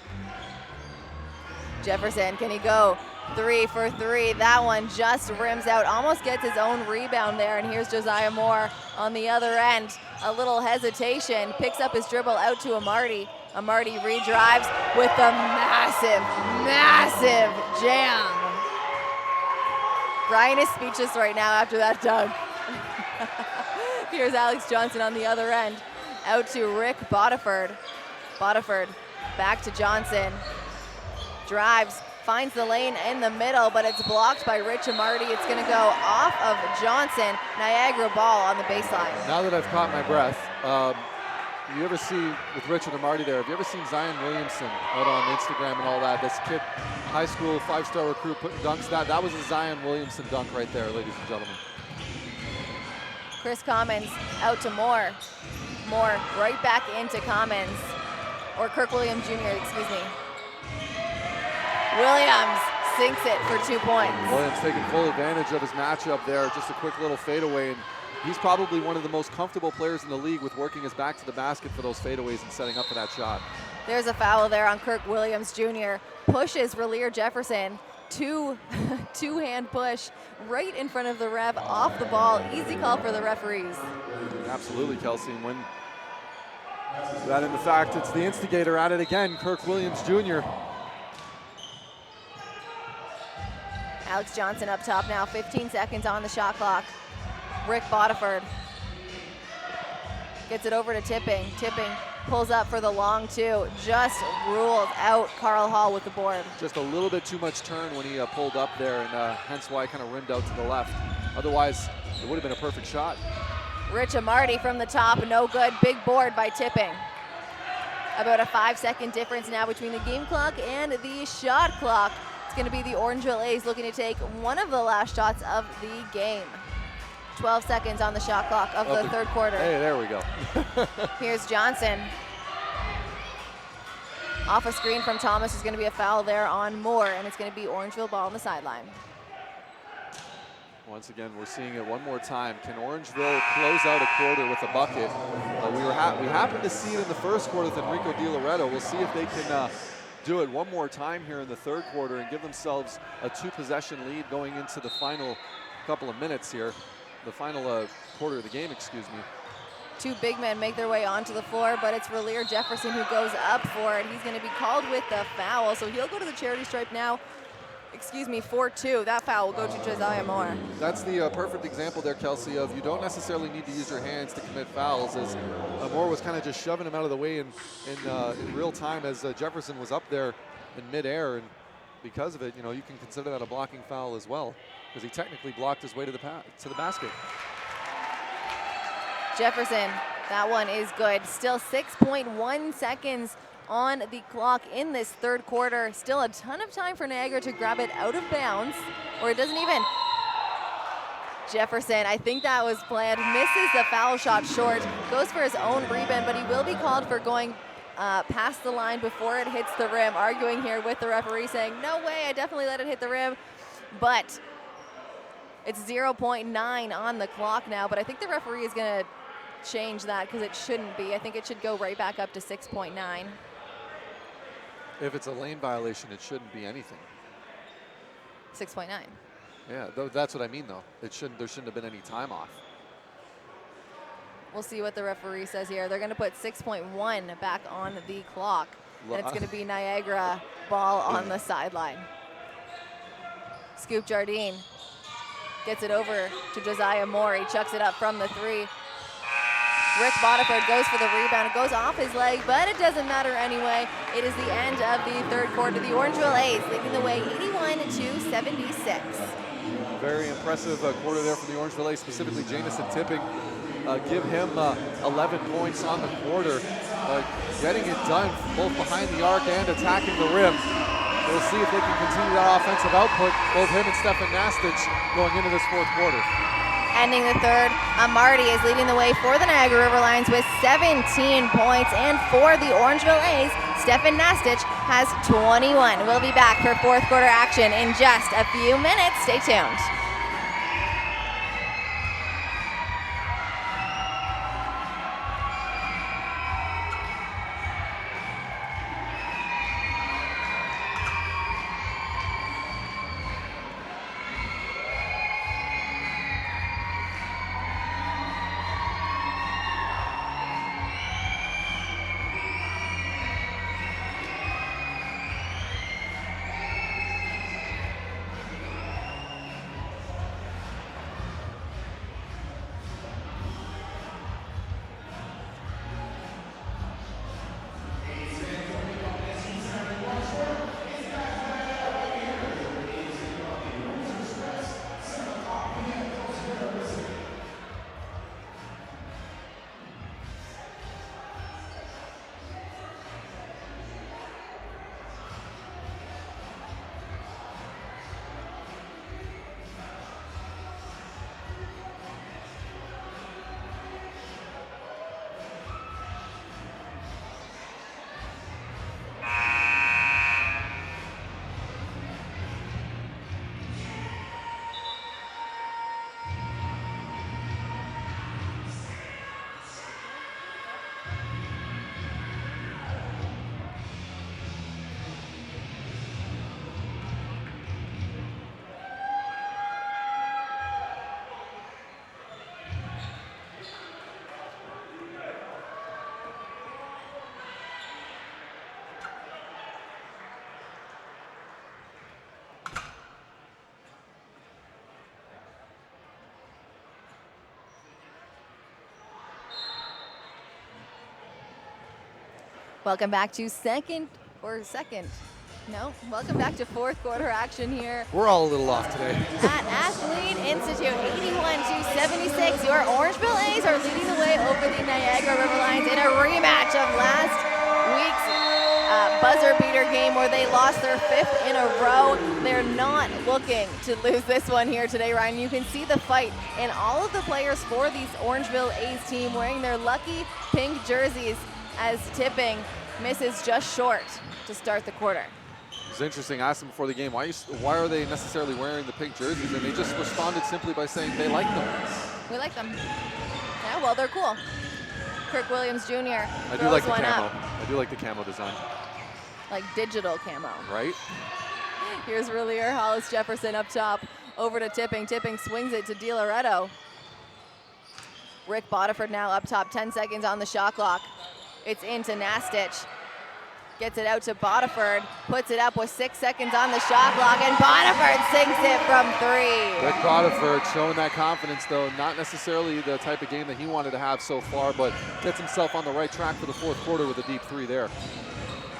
Jefferson, can he go? 3 for 3. That one just rims out, almost gets his own rebound there. And here's Josiah Moore on the other end. A little hesitation, picks up his dribble out to Amarty. Amarty redrives with the massive, massive jam. Brian is speechless right now after that dunk. Here's Alex Johnson on the other end. Out to Rick Bodiford. Bodiford back to Johnson. Drives, finds the lane in the middle, but it's blocked by Rich Amarty. It's gonna go off of Johnson. Niagara ball on the baseline. Now that I've caught my breath, you ever see, with Richard Amarty there, have you ever seen Zion Williamson out on Instagram and all that? This kid, high school, 5-star recruit, putting dunks. That was a Zion Williamson dunk right there, ladies and gentlemen. Chris Commons out to Moore. Moore right back into Commons. Or Kirk Williams Jr., excuse me. Williams sinks it for 2 points. Williams taking full advantage of his matchup there. Just a quick little fadeaway. And he's probably one of the most comfortable players in the league with working his back to the basket for those fadeaways and setting up for that shot. There's a foul there on Kirk Williams Jr. Pushes Relier Jefferson. Two-hand push right in front of the ref, off the ball. Easy call for the referees. Absolutely, Kelsey. And when that in the fact, it's the instigator at it again, Kirk Williams Jr. Alex Johnson up top now, 15 seconds on the shot clock. Rick Bodiford gets it over to Tipping. Tipping pulls up for the long two. Just ruled out Carl Hall with the board. Just a little bit too much turn when he pulled up there, and hence why it kind of rimmed out to the left. Otherwise, it would have been a perfect shot. Rich Amarty from the top, no good. Big board by Tipping. About a 5-second difference now between the game clock and the shot clock. It's going to be the Orangeville A's looking to take one of the last shots of the game. 12 seconds on the shot clock of the third quarter. Hey, there we go. Here's Johnson. Off a screen from Thomas is going to be a foul there on Moore, and it's going to be Orangeville ball on the sideline. Once again, we're seeing it one more time. Can Orangeville close out a quarter with a bucket? We happened to see it in the first quarter with Enrico Di Loretto. We'll see if they can do it one more time here in the third quarter and give themselves a 2-possession lead going into the final couple of minutes here. The final quarter of the game, excuse me. Two big men make their way onto the floor, but it's Relier Jefferson who goes up for it. He's going to be called with the foul, so he'll go to the charity stripe now. Excuse me, 4-2. That foul will go to Josiah Moore. That's the perfect example there, Kelsey, of you don't necessarily need to use your hands to commit fouls, as Moore was kind of just shoving him out of the way in real time as Jefferson was up there in midair, and because of it, you know, you can consider that a blocking foul as well, because he technically blocked his way to the basket. Jefferson, that one is good. Still 6.1 seconds on the clock in this third quarter. Still a ton of time for Niagara to grab it out of bounds, or it doesn't even. Jefferson, I think that was planned, misses the foul shot short, goes for his own rebound, but he will be called for going past the line before it hits the rim, arguing here with the referee saying, no way, I definitely let it hit the rim, but it's 0.9 on the clock now, but I think the referee is gonna change that because it shouldn't be. I think it should go right back up to 6.9. If it's a lane violation, it shouldn't be anything. 6.9. Yeah, that's what I mean, though. There shouldn't have been any time off. We'll see what the referee says here. They're going to put 6.1 back on the clock, and it's going to be Niagara ball on the sideline. Scoop Jardine gets it over to Josiah Moore. He chucks it up from the three. Rick Bodiford goes for the rebound. It goes off his leg, but it doesn't matter anyway. It is the end of the third quarter. The Orangeville A's leading the way 81-76. Very impressive quarter there for the Orangeville A's, specifically Jamison Tipping. Give him 11 points on the quarter. Getting it done both behind the arc and attacking the rim. We'll see if they can continue that offensive output, both him and Stefan Nastic, going into this fourth quarter. Ending the third, Amarty is leading the way for the Niagara River Lions with 17 points, and for the Orangeville A's, Stefan Nastic has 21. We'll be back for fourth quarter action in just a few minutes. Stay tuned. Welcome back to welcome back to fourth quarter action here. We're all a little off today. At Athlete Institute, 81-76. Your Orangeville A's are leading the way over the Niagara River Lions in a rematch of last week's buzzer beater game where they lost their fifth in a row. They're not looking to lose this one here today, Ryan. You can see the fight in all of the players for these Orangeville A's team wearing their lucky pink jerseys, as Tipping misses just short to start the quarter. It's interesting. I asked them before the game, why are they necessarily wearing the pink jerseys? And they just responded simply by saying they like them. We like them. Yeah, well, they're cool. Kirk Williams Jr. I do like the camo. I do like the camo design. Like digital camo. Right? Here's Relier Hollis Jefferson up top. Over to Tipping. Tipping swings it to DiLoretto. Rick Bodiford now up top, 10 seconds on the shot clock. It's into Nastich. Gets it out to Bodiford, puts it up with 6 seconds on the shot clock, and Bodiford sinks it from 3. Rick Bodiford showing that confidence, though, not necessarily the type of game that he wanted to have so far, but gets himself on the right track for the fourth quarter with a deep 3 there.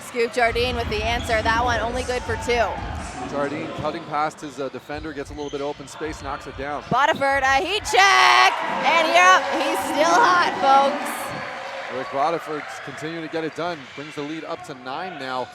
Scoop Jardine with the answer. That one only good for 2. Jardine cutting past his defender, gets a little bit of open space, knocks it down. Bodiford, a heat check, and yep, he's still hot, folks. Rick Bodiford's continuing to get it done, brings the lead up to 9 now.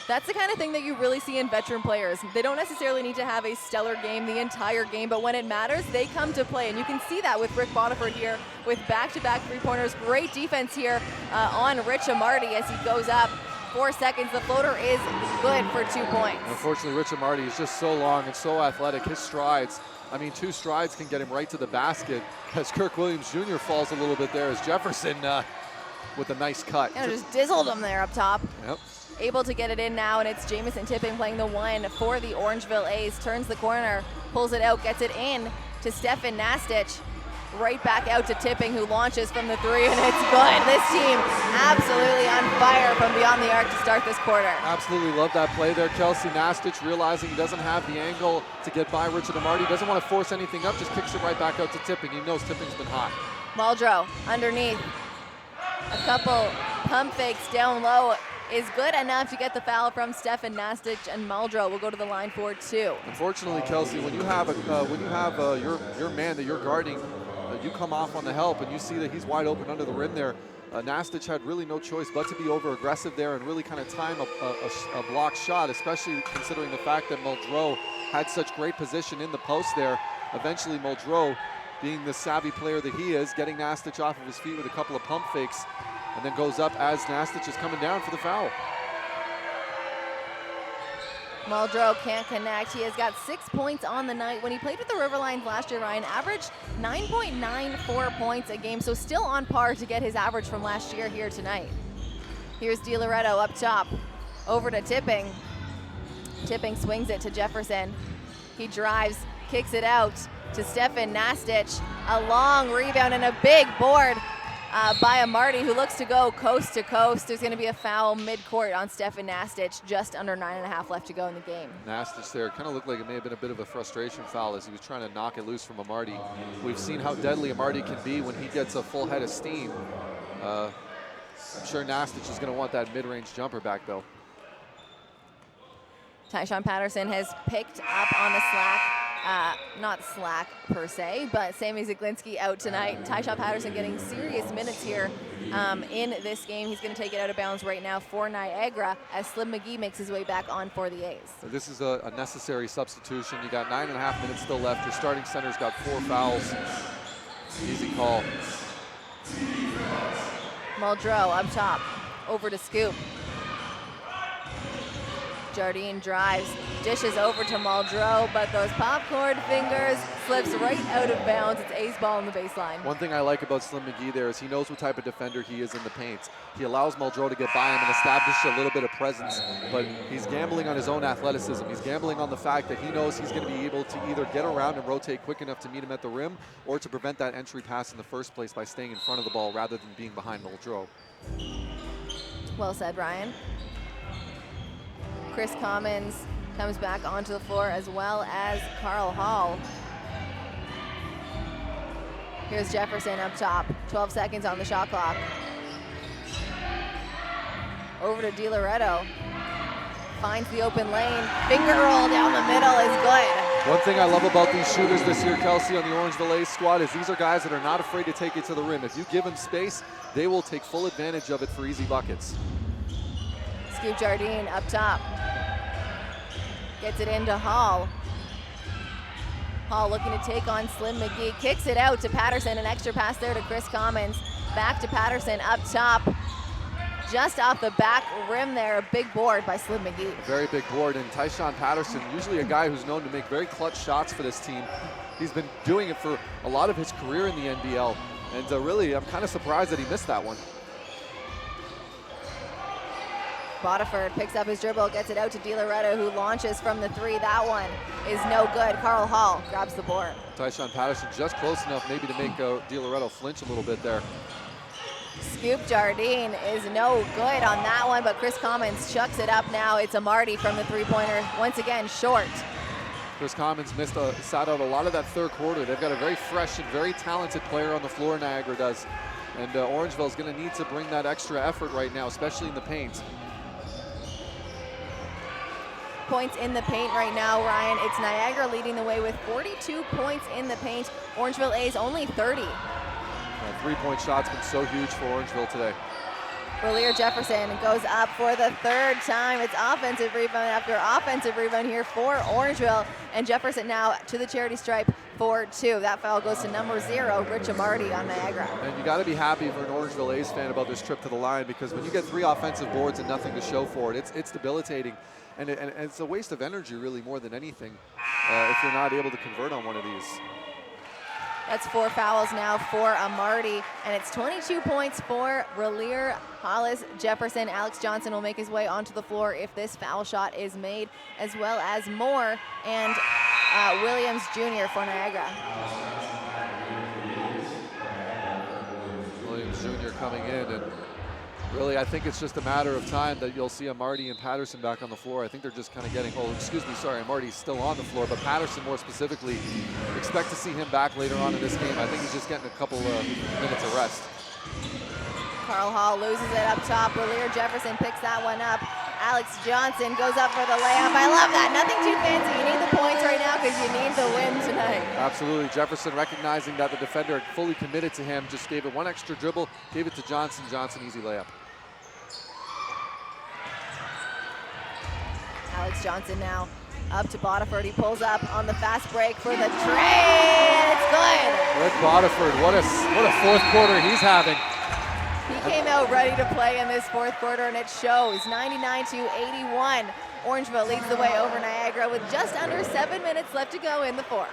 That's the kind of thing that you really see in veteran players. They don't necessarily need to have a stellar game the entire game, but when it matters, they come to play. And you can see that with Rick Bodiford here with back-to-back three-pointers. Great defense here on Rich Amarty as he goes up. 4 seconds, the floater is good for 2 points. Unfortunately, Rich Amarty is just so long and so athletic. His strides, I mean, 2 strides can get him right to the basket as Kirk Williams Jr. falls a little bit there as Jefferson with a nice cut. Yeah, just dizzled him there up top. Yep. Able to get it in now, and it's Jamison Tipping playing the 1 for the Orangeville A's. Turns the corner, pulls it out, gets it in to Stefan Nastich. Right back out to Tipping, who launches from the 3, and it's good. This team absolutely on fire from beyond the arc to start this quarter. Absolutely love that play there. Kelsey Nastich realizing he doesn't have the angle to get by Richard Amarty. Doesn't want to force anything up, just kicks it right back out to Tipping. He knows Tipping's been hot. Muldrow underneath. A couple pump fakes down low is good enough to get the foul from Stefan Nastich, and Muldrow will go to the line for 2. Unfortunately, Kelsey, when you have your man that you're guarding, you come off on the help and you see that he's wide open under the rim there. Nastich had really no choice but to be over aggressive there and really kind of time a block shot, especially considering the fact that Muldrow had such great position in the post there. Eventually Muldrow, being the savvy player that he is, getting Nastich off of his feet with a couple of pump fakes, and then goes up as Nastich is coming down for the foul. Muldrow can't connect. He has got 6 points on the night. When he played with the Riverlines last year, Ryan averaged 9.94 points a game, so still on par to get his average from last year here tonight. Here's DiLoretto up top, over to Tipping. Tipping swings it to Jefferson. He drives, kicks it out to Stefan Nastich. A long rebound and a big board by Amarty, who looks to go coast to coast. There's going to be a foul mid-court on Stefan Nastich, just under 9.5 left to go in the game. Nastich there kind of looked like it may have been a bit of a frustration foul as he was trying to knock it loose from Amarty. We've seen how deadly Amarty can be when he gets a full head of steam. I'm sure Nastich is going to want that mid-range jumper back, though. Tyshawn Patterson has picked up on the slack. Not slack per se, but Sammy Zaglinski out tonight. Tyshawn Patterson getting serious minutes here in this game. He's going to take it out of bounds right now for Niagara as Slim McGee makes his way back on for the A's. So this is a necessary substitution. You got 9.5 minutes still left. Your starting center's got 4 fouls. Easy call. Muldrow up top, over to Scoop. Jardine drives, dishes over to Muldrow, but those popcorn fingers slips right out of bounds. It's A's ball on the baseline. One thing I like about Slim McGee there is he knows what type of defender he is in the paint. He allows Muldrow to get by him and establish a little bit of presence, but he's gambling on his own athleticism. He's gambling on the fact that he knows he's going to be able to either get around and rotate quick enough to meet him at the rim or to prevent that entry pass in the first place by staying in front of the ball rather than being behind Muldrow. Well said, Ryan. Chris Commons comes back onto the floor, as well as Carl Hall. Here's Jefferson up top, 12 seconds on the shot clock. Over to DiLoretto, finds the open lane, finger roll down the middle is good. One thing I love about these shooters this year, Kelsey, on the Orangeville A's squad is these are guys that are not afraid to take it to the rim. If you give them space, they will take full advantage of it for easy buckets. Scoop Jardine up top. Gets it into Hall. Hall looking to take on Slim McGee. Kicks it out to Patterson. An extra pass there to Chris Commons. Back to Patterson up top. Just off the back rim there. A big board by Slim McGee. A very big board. And Tyshawn Patterson, usually a guy who's known to make very clutch shots for this team. He's been doing it for a lot of his career in the NBL. And really, I'm kind of surprised that he missed that one. Bodiford picks up his dribble, gets it out to De Loretta, who launches from the three. That one is no good. Carl Hall grabs the board. Tyshawn Patterson just close enough maybe to make De Loretta flinch a little bit there. Scoop Jardine is no good on that one, but Chris Commons chucks it up now. It's Amarty from the three-pointer, once again short. Chris Commons sat out a lot of that third quarter. They've got a very fresh and very talented player on the floor, Niagara does. And Orangeville is going to need to bring that extra effort right now, especially in the paint. Points in the paint right now, Ryan. It's Niagara leading the way with 42 points in the paint. Orangeville A's only 30. Three-point shot's been so huge for Orangeville today. Relier Jefferson goes up for the third time. It's offensive rebound after offensive rebound here for Orangeville. And Jefferson now to the charity stripe for two. That foul goes to number 0, Rich Amarty on Niagara. And you got to be happy if you're an Orangeville A's fan about this trip to the line, because when you get 3 offensive boards and nothing to show for it, it's debilitating. And it's a waste of energy really more than anything if you're not able to convert on one of these. That's 4 fouls now for Amarty, and it's 22 points for Relier, Hollis, Jefferson. Alex Johnson will make his way onto the floor if this foul shot is made, as well as Moore and Williams Jr. for Niagara. Williams Jr. coming in, and really I think it's just a matter of time that you'll see Amarty and Patterson back on the floor. I think they're just kind of getting, Amarty's still on the floor, but Patterson more specifically, expect to see him back later on in this game. I think he's just getting a couple of minutes of rest. Carl Hall loses it up top. Relier Jefferson picks that one up. Alex Johnson goes up for the layup. I love that. Nothing too fancy. You need the points right now because you need the win tonight. Absolutely. Jefferson recognizing that the defender had fully committed to him, just gave it one extra dribble, gave it to Johnson. Johnson, easy layup. Alex Johnson now up to Bodiford. He pulls up on the fast break for the tray, and it's good. Rick Bodiford, what a fourth quarter he's having. He came out ready to play in this fourth quarter, and it shows. 99-81. Orangeville leads the way over Niagara with just under 7 minutes left to go in the fourth.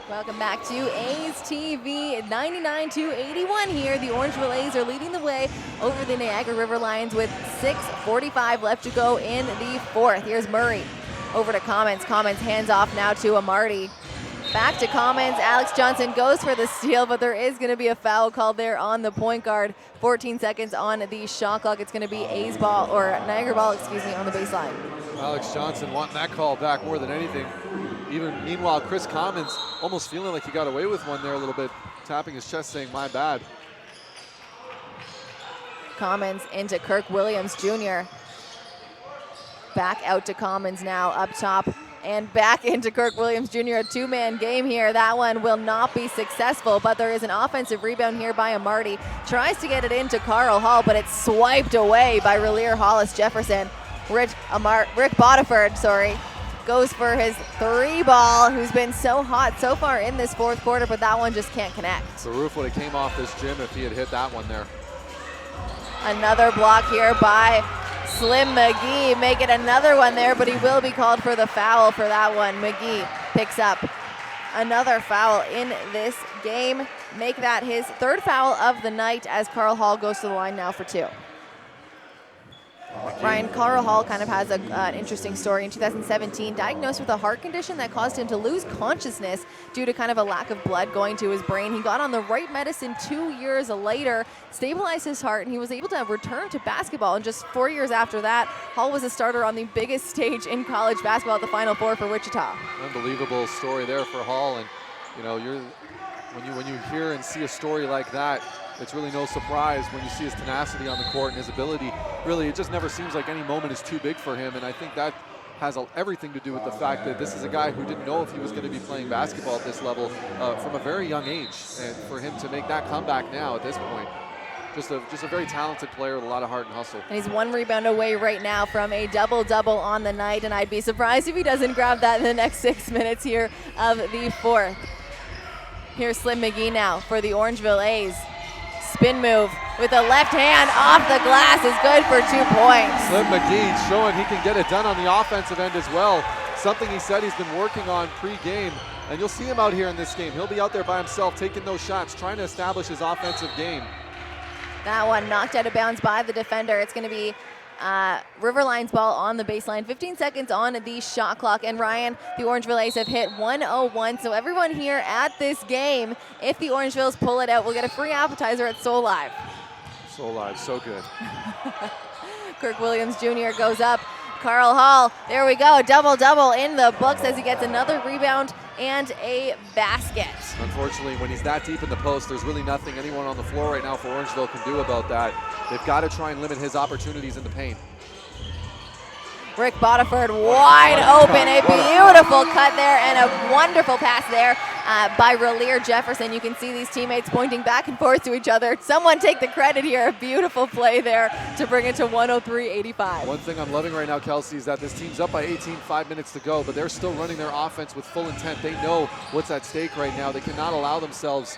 Welcome back to A's TV, 99-81 here. The Orangeville A's are leading the way over the Niagara River Lions with 6:45 left to go in the fourth. Here's Murray over to Commons. Commons hands off now to Amarty. Back to Commons. Alex Johnson goes for the steal, but there is going to be a foul called there on the point guard. 14 seconds on the shot clock. It's going to be A's ball, or Niagara ball, excuse me, on the baseline. Alex Johnson wanting that call back more than anything. Even meanwhile, Chris Commons almost feeling like he got away with one there a little bit. tapping his chest saying, my bad. Commons into Kirk Williams Jr. Back out to Commons now up top and back into Kirk Williams Jr. A two-man game here. That one will not be successful, but there is an offensive rebound here by Amarty. Tries to get it into Carl Hall, but it's swiped away by Relier Hollis Jefferson. Rick Bodiford, goes for his three ball, who's been so hot so far in this fourth quarter, but that one just can't connect. The roof would have came off this gym if he had hit that one there. Another block here by Slim McGee. Make it another one there, but he will be called for the foul for that one. McGee picks up another foul in this game. Make that his third foul of the night as Carl Hall goes to the line now for two. Ryan, Carl Hall kind of has an interesting story. In 2017, diagnosed with a heart condition that caused him to lose consciousness due to kind of a lack of blood going to his brain. He got on the right medicine 2 years later, stabilized his heart, and he was able to return to basketball. And just 4 years after that, Hall was a starter on the biggest stage in college basketball at the Final Four for Wichita. Unbelievable story there for Hall. And you know, when you hear and see a story like that, it's really no surprise when you see his tenacity on the court and his ability. Really, it just never seems like any moment is too big for him. And I think that has everything to do with the fact that this is a guy who didn't know if he was going to be playing basketball at this level from a very young age. And for him to make that comeback now at this point, just a very talented player with a lot of heart and hustle. And he's one rebound away right now from a double-double on the night, and I'd be surprised if he doesn't grab that in the next 6 minutes here of the fourth. Here's Slim McGee now for the Orangeville A's. Spin move with the left hand off the glass is good for 2 points. Slim McGee showing he can get it done on the offensive end as well. Something he said he's been working on pre-game. And you'll see him out here in this game. He'll be out there by himself taking those shots, trying to establish his offensive game. That one knocked out of bounds by the defender. It's going to be Riverline's ball on the baseline. 15 seconds on the shot clock. And Ryan, the Orangeville A's have hit 101. So everyone here at this game, if the Orangevilles pull it out, will get a free appetizer at Soul Live. Soul Live, so good. Kirk Williams Jr. goes up. Carl Hall, there we go. Double-double in the books as he gets another rebound and a basket. Unfortunately, when he's that deep in the post, there's really nothing anyone on the floor right now for Orangeville can do about that. They've got to try and limit his opportunities in the paint. Rick Bodiford wide open, a beautiful cut there and a wonderful pass there by Relier Jefferson. You can see these teammates pointing back and forth to each other. Someone take the credit here. A beautiful play there to bring it to 103-85. One thing I'm loving right now, Kelsey, is that this team's up by 18, 5 minutes to go, but they're still running their offense with full intent. They know what's at stake right now. They cannot allow themselves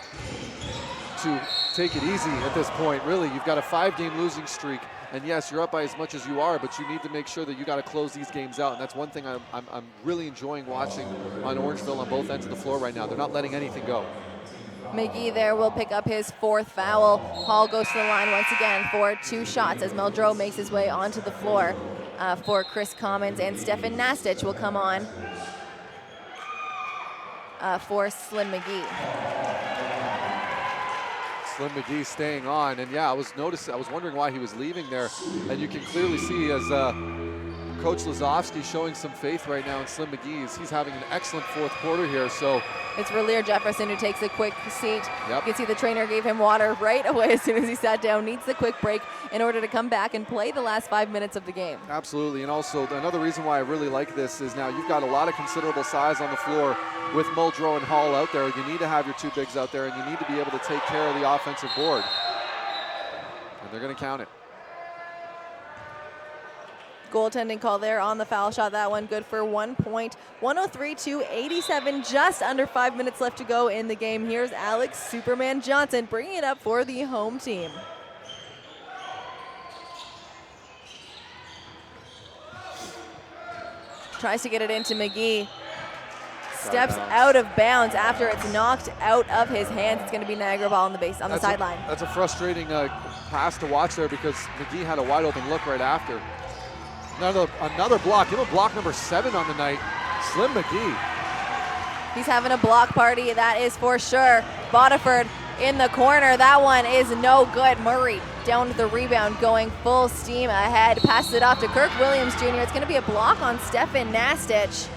to take it easy at this point. Really, you've got a 5-game losing streak. And yes, you're up by as much as you are, but you need to make sure that you got to close these games out. And that's one thing I'm really enjoying watching on Orangeville on both ends of the floor right now. They're not letting anything go. McGee there will pick up his 4th foul. Hall goes to the line once again for 2 shots as Meldrew makes his way onto the floor for Chris Commons, and Stefan Nastich will come on for Slim McGee. Slim McGee staying on, and yeah, I was wondering why he was leaving there, and you can clearly see as Coach Lazowski showing some faith right now in Slim McGee. He's having an excellent 4th quarter here. So it's Relier Jefferson who takes a quick seat. Yep. You can see the trainer gave him water right away as soon as he sat down. Needs the quick break in order to come back and play the last 5 minutes of the game. Absolutely, and also another reason why I really like this is now you've got a lot of considerable size on the floor with Muldrow and Hall out there. You need to have your 2 bigs out there, and you need to be able to take care of the offensive board. And they're going to count it. Goaltending call there on the foul shot. That one good for 1 point. 103-87, just under 5 minutes left to go in the game. Here's Alex Superman Johnson bringing it up for the home team. Tries to get it into McGee. Steps out of bounds after it's knocked out of his hands. It's going to be Niagara ball on the base, on the sideline. That's a frustrating pass to watch there because McGee had a wide open look right after. Another block. Give him block number 7 on the night. Slim McGee. He's having a block party, that is for sure. Bodiford in the corner. That one is no good. Murray down to the rebound, going full steam ahead. Passes it off to Kirk Williams Jr. It's going to be a block on Stefan Nastich.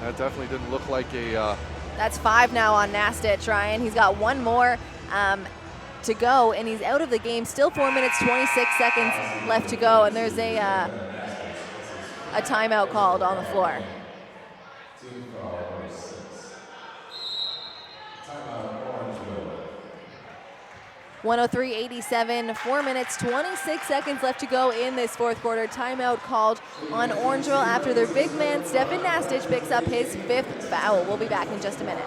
That definitely didn't look like a That's 5 now on Nastich, Ryan. He's got one more to go, and he's out of the game. Still 4 minutes, 26 seconds left to go, and there's a timeout called on the floor. Team foul number 6. Timeout, Orangeville. 103-87, 4 minutes, 26 seconds left to go in this fourth quarter. Timeout called on Orangeville after their big man, Stefan Nastich, picks up his 5th foul. We'll be back in just a minute.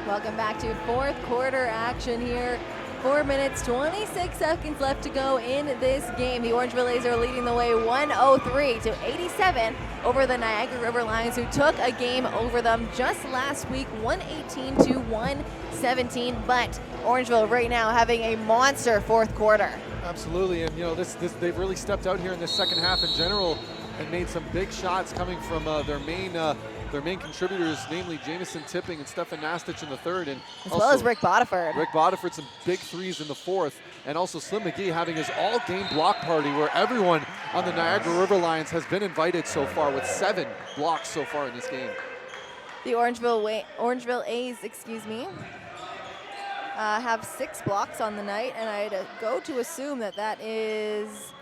Welcome back to fourth quarter action here. 4 minutes, 26 seconds left to go in this game. The Orangeville A's are leading the way 103-87 over the Niagara River Lions, who took a game over them just last week, 118-117. But Orangeville right now having a monster fourth quarter. Absolutely, and you know they've really stepped out here in this second half in general and made some big shots coming from their main contributors, namely Jamison Tipping and Stefan Nastich in the third, and as well as Rick Bodiford. Rick Bodiford, some big threes in the fourth, and also Slim McGee having his all-game block party where everyone on the Niagara River Lions has been invited so far, with 7 blocks so far in this game. The Orangeville A's, have 6 blocks on the night, and I'd go to assume that that is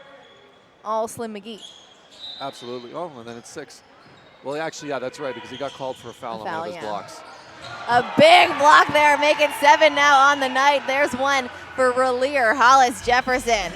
all Slim McGee. Absolutely. Oh, and then it's 6. Well, actually, yeah, that's right, because he got called for a foul on one of his blocks. A big block there, making 7 now on the night. There's one for Relier Hollis Jefferson.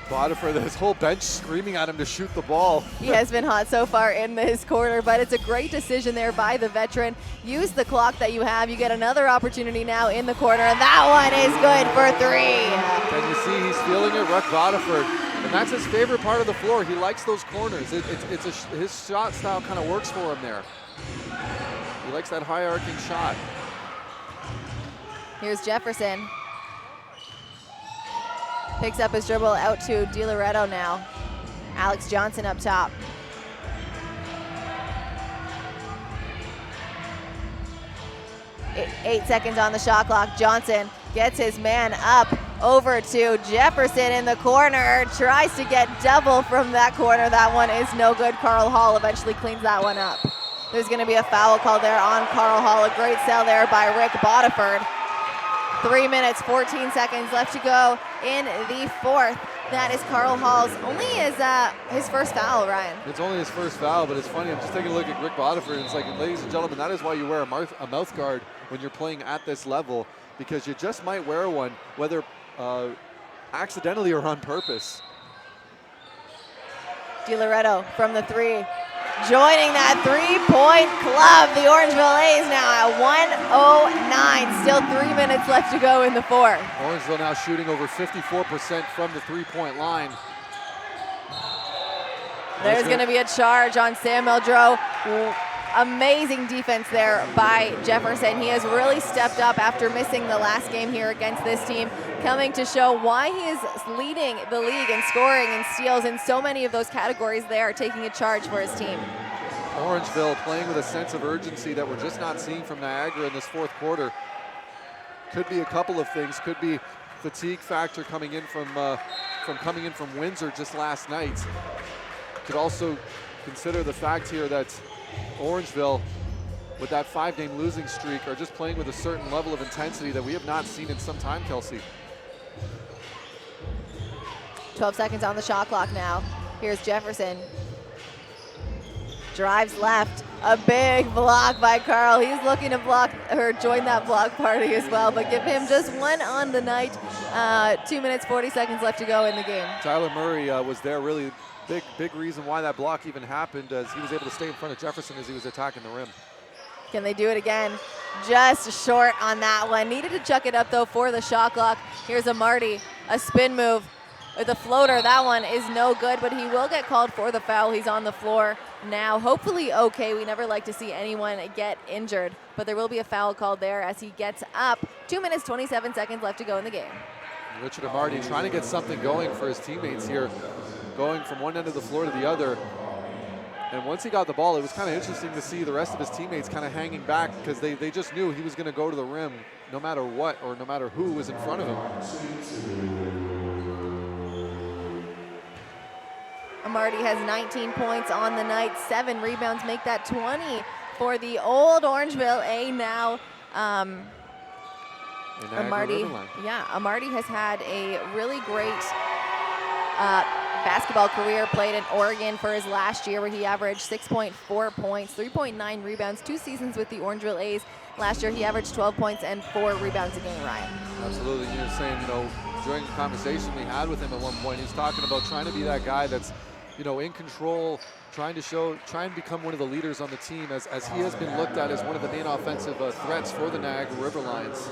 Bodiford, his whole bench screaming at him to shoot the ball. He has been hot so far in this quarter, but it's a great decision there by the veteran. Use the clock that you have. You get another opportunity now in the corner, and that one is good for 3. And you see he's feeling it, Rick Bodiford. And that's his favorite part of the floor. He likes those corners. His shot style kind of works for him there. He likes that high arcing shot. Here's Jefferson. Picks up his dribble out to DiLoretto now. Alex Johnson up top. Eight seconds on the shot clock. Johnson gets his man up over to Jefferson in the corner. Tries to get double from that corner. That one is no good. Carl Hall eventually cleans that one up. There's going to be a foul call there on Carl Hall. A great sell there by Rick Bodiford. 3 minutes, 14 seconds left to go in the fourth. That is Carl Hall's only his first foul, Ryan. It's only his first foul, but it's funny. I'm just taking a look at Rick Bodiford, and it's like, ladies and gentlemen, that is why you wear a mouth guard when you're playing at this level, because you just might wear one, whether accidentally or on purpose. DiLoretto from the 3. Joining that 3-point club. The Orangeville A's now at 109. Still 3 minutes left to go in the fourth. Orangeville now shooting over 54% from the 3-point line. There's going to be a charge on Sam Meldrew. Amazing defense there by Jefferson. He has really stepped up after missing the last game here against this team, coming to show why he is leading the league in scoring and steals in so many of those categories. They are taking a charge for his team. Orangeville playing with a sense of urgency that we're just not seeing from Niagara in this fourth quarter. Could be a couple of things. Could be fatigue factor coming in from Windsor just last night. Could also consider the fact here that Orangeville, with that 5-game losing streak, are just playing with a certain level of intensity that we have not seen in some time, Kelsey. 12 seconds on the shot clock now. Here's Jefferson. Drives left. A big block by Carl. He's looking to block or join that block party as well, but give him just one on the night. 2 minutes, 40 seconds left to go in the game. Tyler Murray was there, really big reason why that block even happened, as he was able to stay in front of Jefferson as he was attacking the rim. Can they do it again? Just short on that one. Needed to chuck it up though for the shot clock. Here's a Marty, a spin move with a floater. That one is no good, but he will get called for the foul. He's on the floor now, hopefully okay. We never like to see anyone get injured, but there will be a foul called there as he gets up. 2 minutes, 27 seconds left to go in the game. Richard Amarty trying to get something going for his teammates here, going from one end of the floor to the other. And once he got the ball, it was kind of interesting to see the rest of his teammates kind of hanging back, because they just knew he was going to go to the rim no matter what or no matter who was in front of him. Amarty has 19 points on the night, 7 rebounds, make that 20 for the old Orangeville A now. Amarty has had a really great basketball career. Played in Oregon for his last year, where he averaged 6.4 points, 3.9 rebounds, 2 seasons with the Orangeville A's. Last year he averaged 12 points and 4 rebounds a game, Ryan. Absolutely. You're saying, during the conversation we had with him at one point, he's talking about trying to be that guy that's, in control, trying and become one of the leaders on the team, as he has been looked at as one of the main offensive threats for the Niagara River Lions.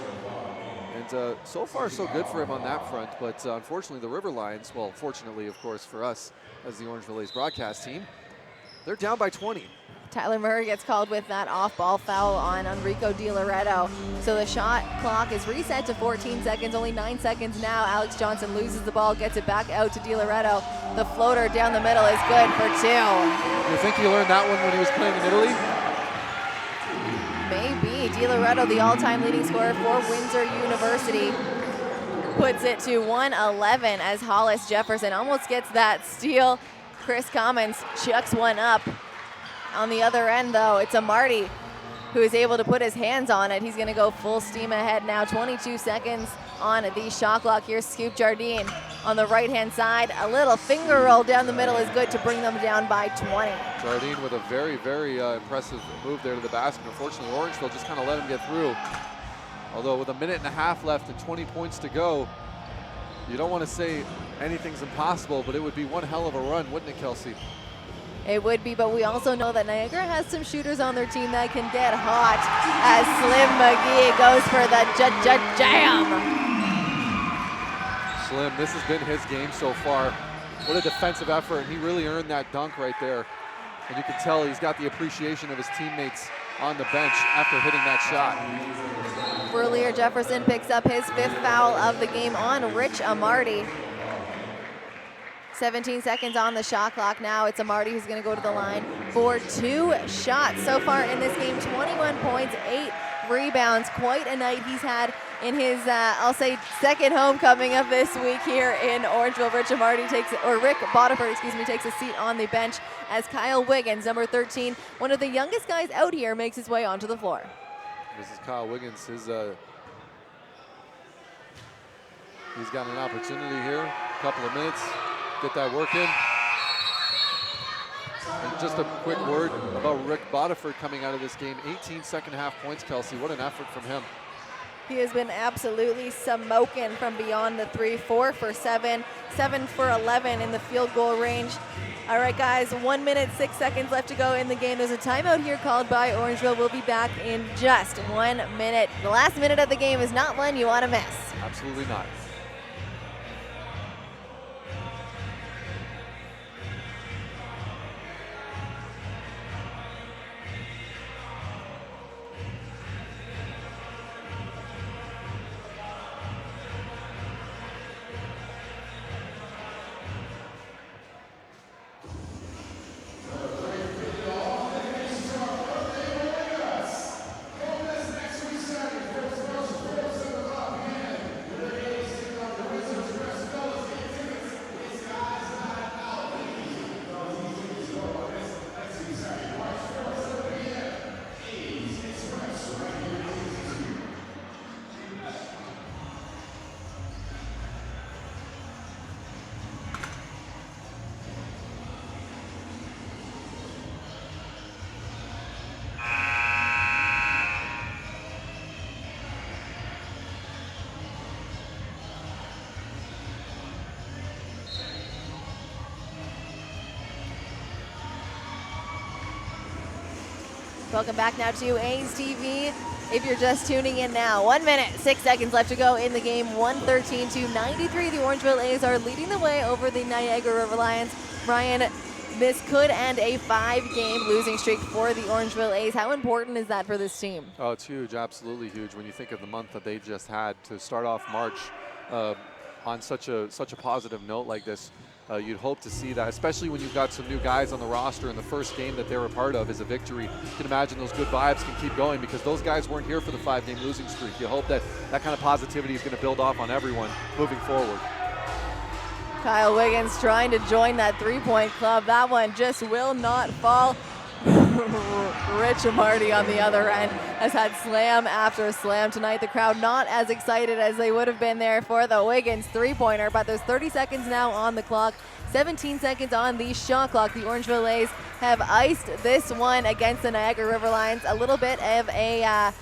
And so far, so good for him on that front. But unfortunately, the River Lions, well, fortunately, of course, for us as the Orangeville A's broadcast team, they're down by 20. Tyler Murray gets called with that off-ball foul on Enrico Di Loretto. So the shot clock is reset to 14 seconds, only 9 seconds now. Alex Johnson loses the ball, gets it back out to Di Loretto. The floater down the middle is good for 2. You think he learned that one when he was playing in Italy? Maybe. Di Loretto, the all-time leading scorer for Windsor University, puts it to 111 as Hollis Jefferson almost gets that steal. Chris Commons chucks one up. On the other end, though, it's Amarty who is able to put his hands on it. He's going to go full steam ahead now. 22 seconds on the shot clock. Here's Scoop Jardine on the right-hand side. A little finger roll down the middle is good to bring them down by 20. Jardine with a very, very impressive move there to the basket. Unfortunately, Orangeville just kind of let him get through. Although with 1.5 minutes left and 20 points to go, you don't want to say anything's impossible, but it would be one hell of a run, wouldn't it, Kelsey? It would be, but we also know that Niagara has some shooters on their team that can get hot, as Slim McGee goes for the jam. Slim, this has been his game so far. What a defensive effort, and he really earned that dunk right there. And you can tell he's got the appreciation of his teammates on the bench after hitting that shot. Verlier Jefferson picks up his 5th foul of the game on Rich Amarty. 17 seconds on the shot clock now. It's Amarty who's going to go to the line for 2 shots. So far in this game, 21 points, 8 rebounds. Quite a night he's had in his, I'll say, second homecoming of this week here in Orangeville. Rick Bodiford, takes a seat on the bench as Kyle Wiggins, number 13, one of the youngest guys out here, makes his way onto the floor. This is Kyle Wiggins. He's got an opportunity here, a couple of minutes. Get that work in. And just a quick word about Rick Bodiford coming out of this game. 18 second half points, Kelsey. What an effort from him. He has been absolutely smoking from beyond the 3, 4 for 7, 7 for 11 in the field goal range. All right, guys, 1 minute, 6 seconds left to go in the game. There's a timeout here called by Orangeville. We'll be back in just 1 minute. The last minute of the game is not one you want to miss. Absolutely not. Welcome back now to A's TV. If you're just tuning in now, 1 minute, 6 seconds left to go in the game. 113-93. The Orangeville A's are leading the way over the Niagara River Lions. Ryan, this could end a 5-game losing streak for the Orangeville A's. How important is that for this team? Oh, it's huge, absolutely huge. When you think of the month that they just had to start off March on such a positive note like this. You'd hope to see that, especially when you've got some new guys on the roster and the first game that they're a part of is a victory. You can imagine those good vibes can keep going because those guys weren't here for the 5-game losing streak. You hope that that kind of positivity is going to build off on everyone moving forward. Kyle Wiggins trying to join that three-point club. That one just will not fall. Rich Amarty on the other end has had slam after slam tonight. The crowd not as excited as they would have been there for the Wiggins three-pointer, but there's 30 seconds now on the clock, 17 seconds on the shot clock. The Orangeville A's have iced this one against the Niagara River Lions. A little bit of a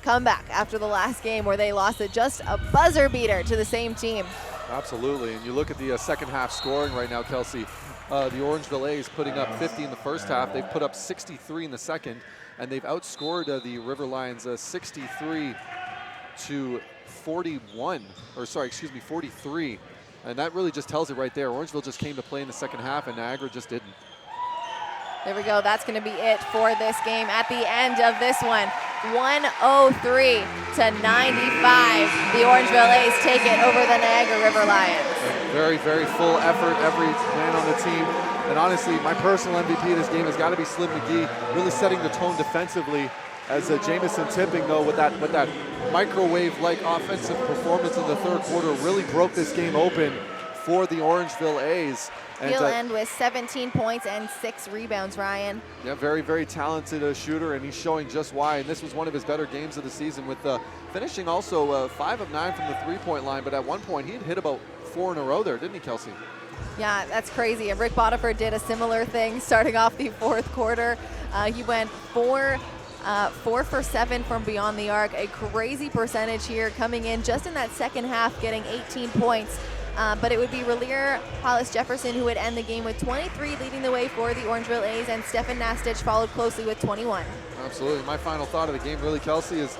comeback after the last game where they lost it, just a buzzer beater to the same team. Absolutely, and you look at the second half scoring right now, Kelsey. The Orangeville A's putting up 50 in the first half. They've put up 63 in the second, and they've outscored the River Lions 63 to 41, or sorry, excuse me, 43. And that really just tells it right there. Orangeville just came to play in the second half, and Niagara just didn't. There we go. That's going to be it for this game. At the end of this one, 103-95. The Orangeville A's take it over the Niagara River Lions. Very, very full effort, every man on the team. And honestly, my personal MVP of this game has got to be Slim McGee, really setting the tone defensively. As Jamison Tipping, though, with that microwave-like offensive performance in the third quarter, really broke this game open for the Orangeville A's. And he'll end with 17 points and 6 rebounds, Ryan. Yeah, very, very talented shooter, and he's showing just why. And this was one of his better games of the season with finishing also 5 of 9 from the three-point line. But at one point, he'd hit about 4 in a row there, didn't he, Kelsey? Yeah, that's crazy. And Rick Bodiford did a similar thing starting off the fourth quarter. He went 4 for 7 from beyond the arc. A crazy percentage here coming in just in that second half, getting 18 points. But it would be Relier Hollis Jefferson who would end the game with 23, leading the way for the Orangeville A's, and Stefan Nastich followed closely with 21. Absolutely. My final thought of the game, really, Kelsey, is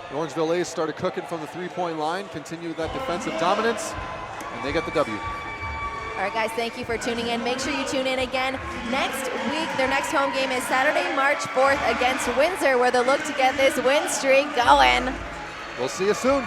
the Orangeville A's started cooking from the three-point line, continued that defensive dominance, and they get the W. All right, guys, thank you for tuning in. Make sure you tune in again next week. Their next home game is Saturday, March 4th against Windsor, where they'll look to get this win streak going. We'll see you soon.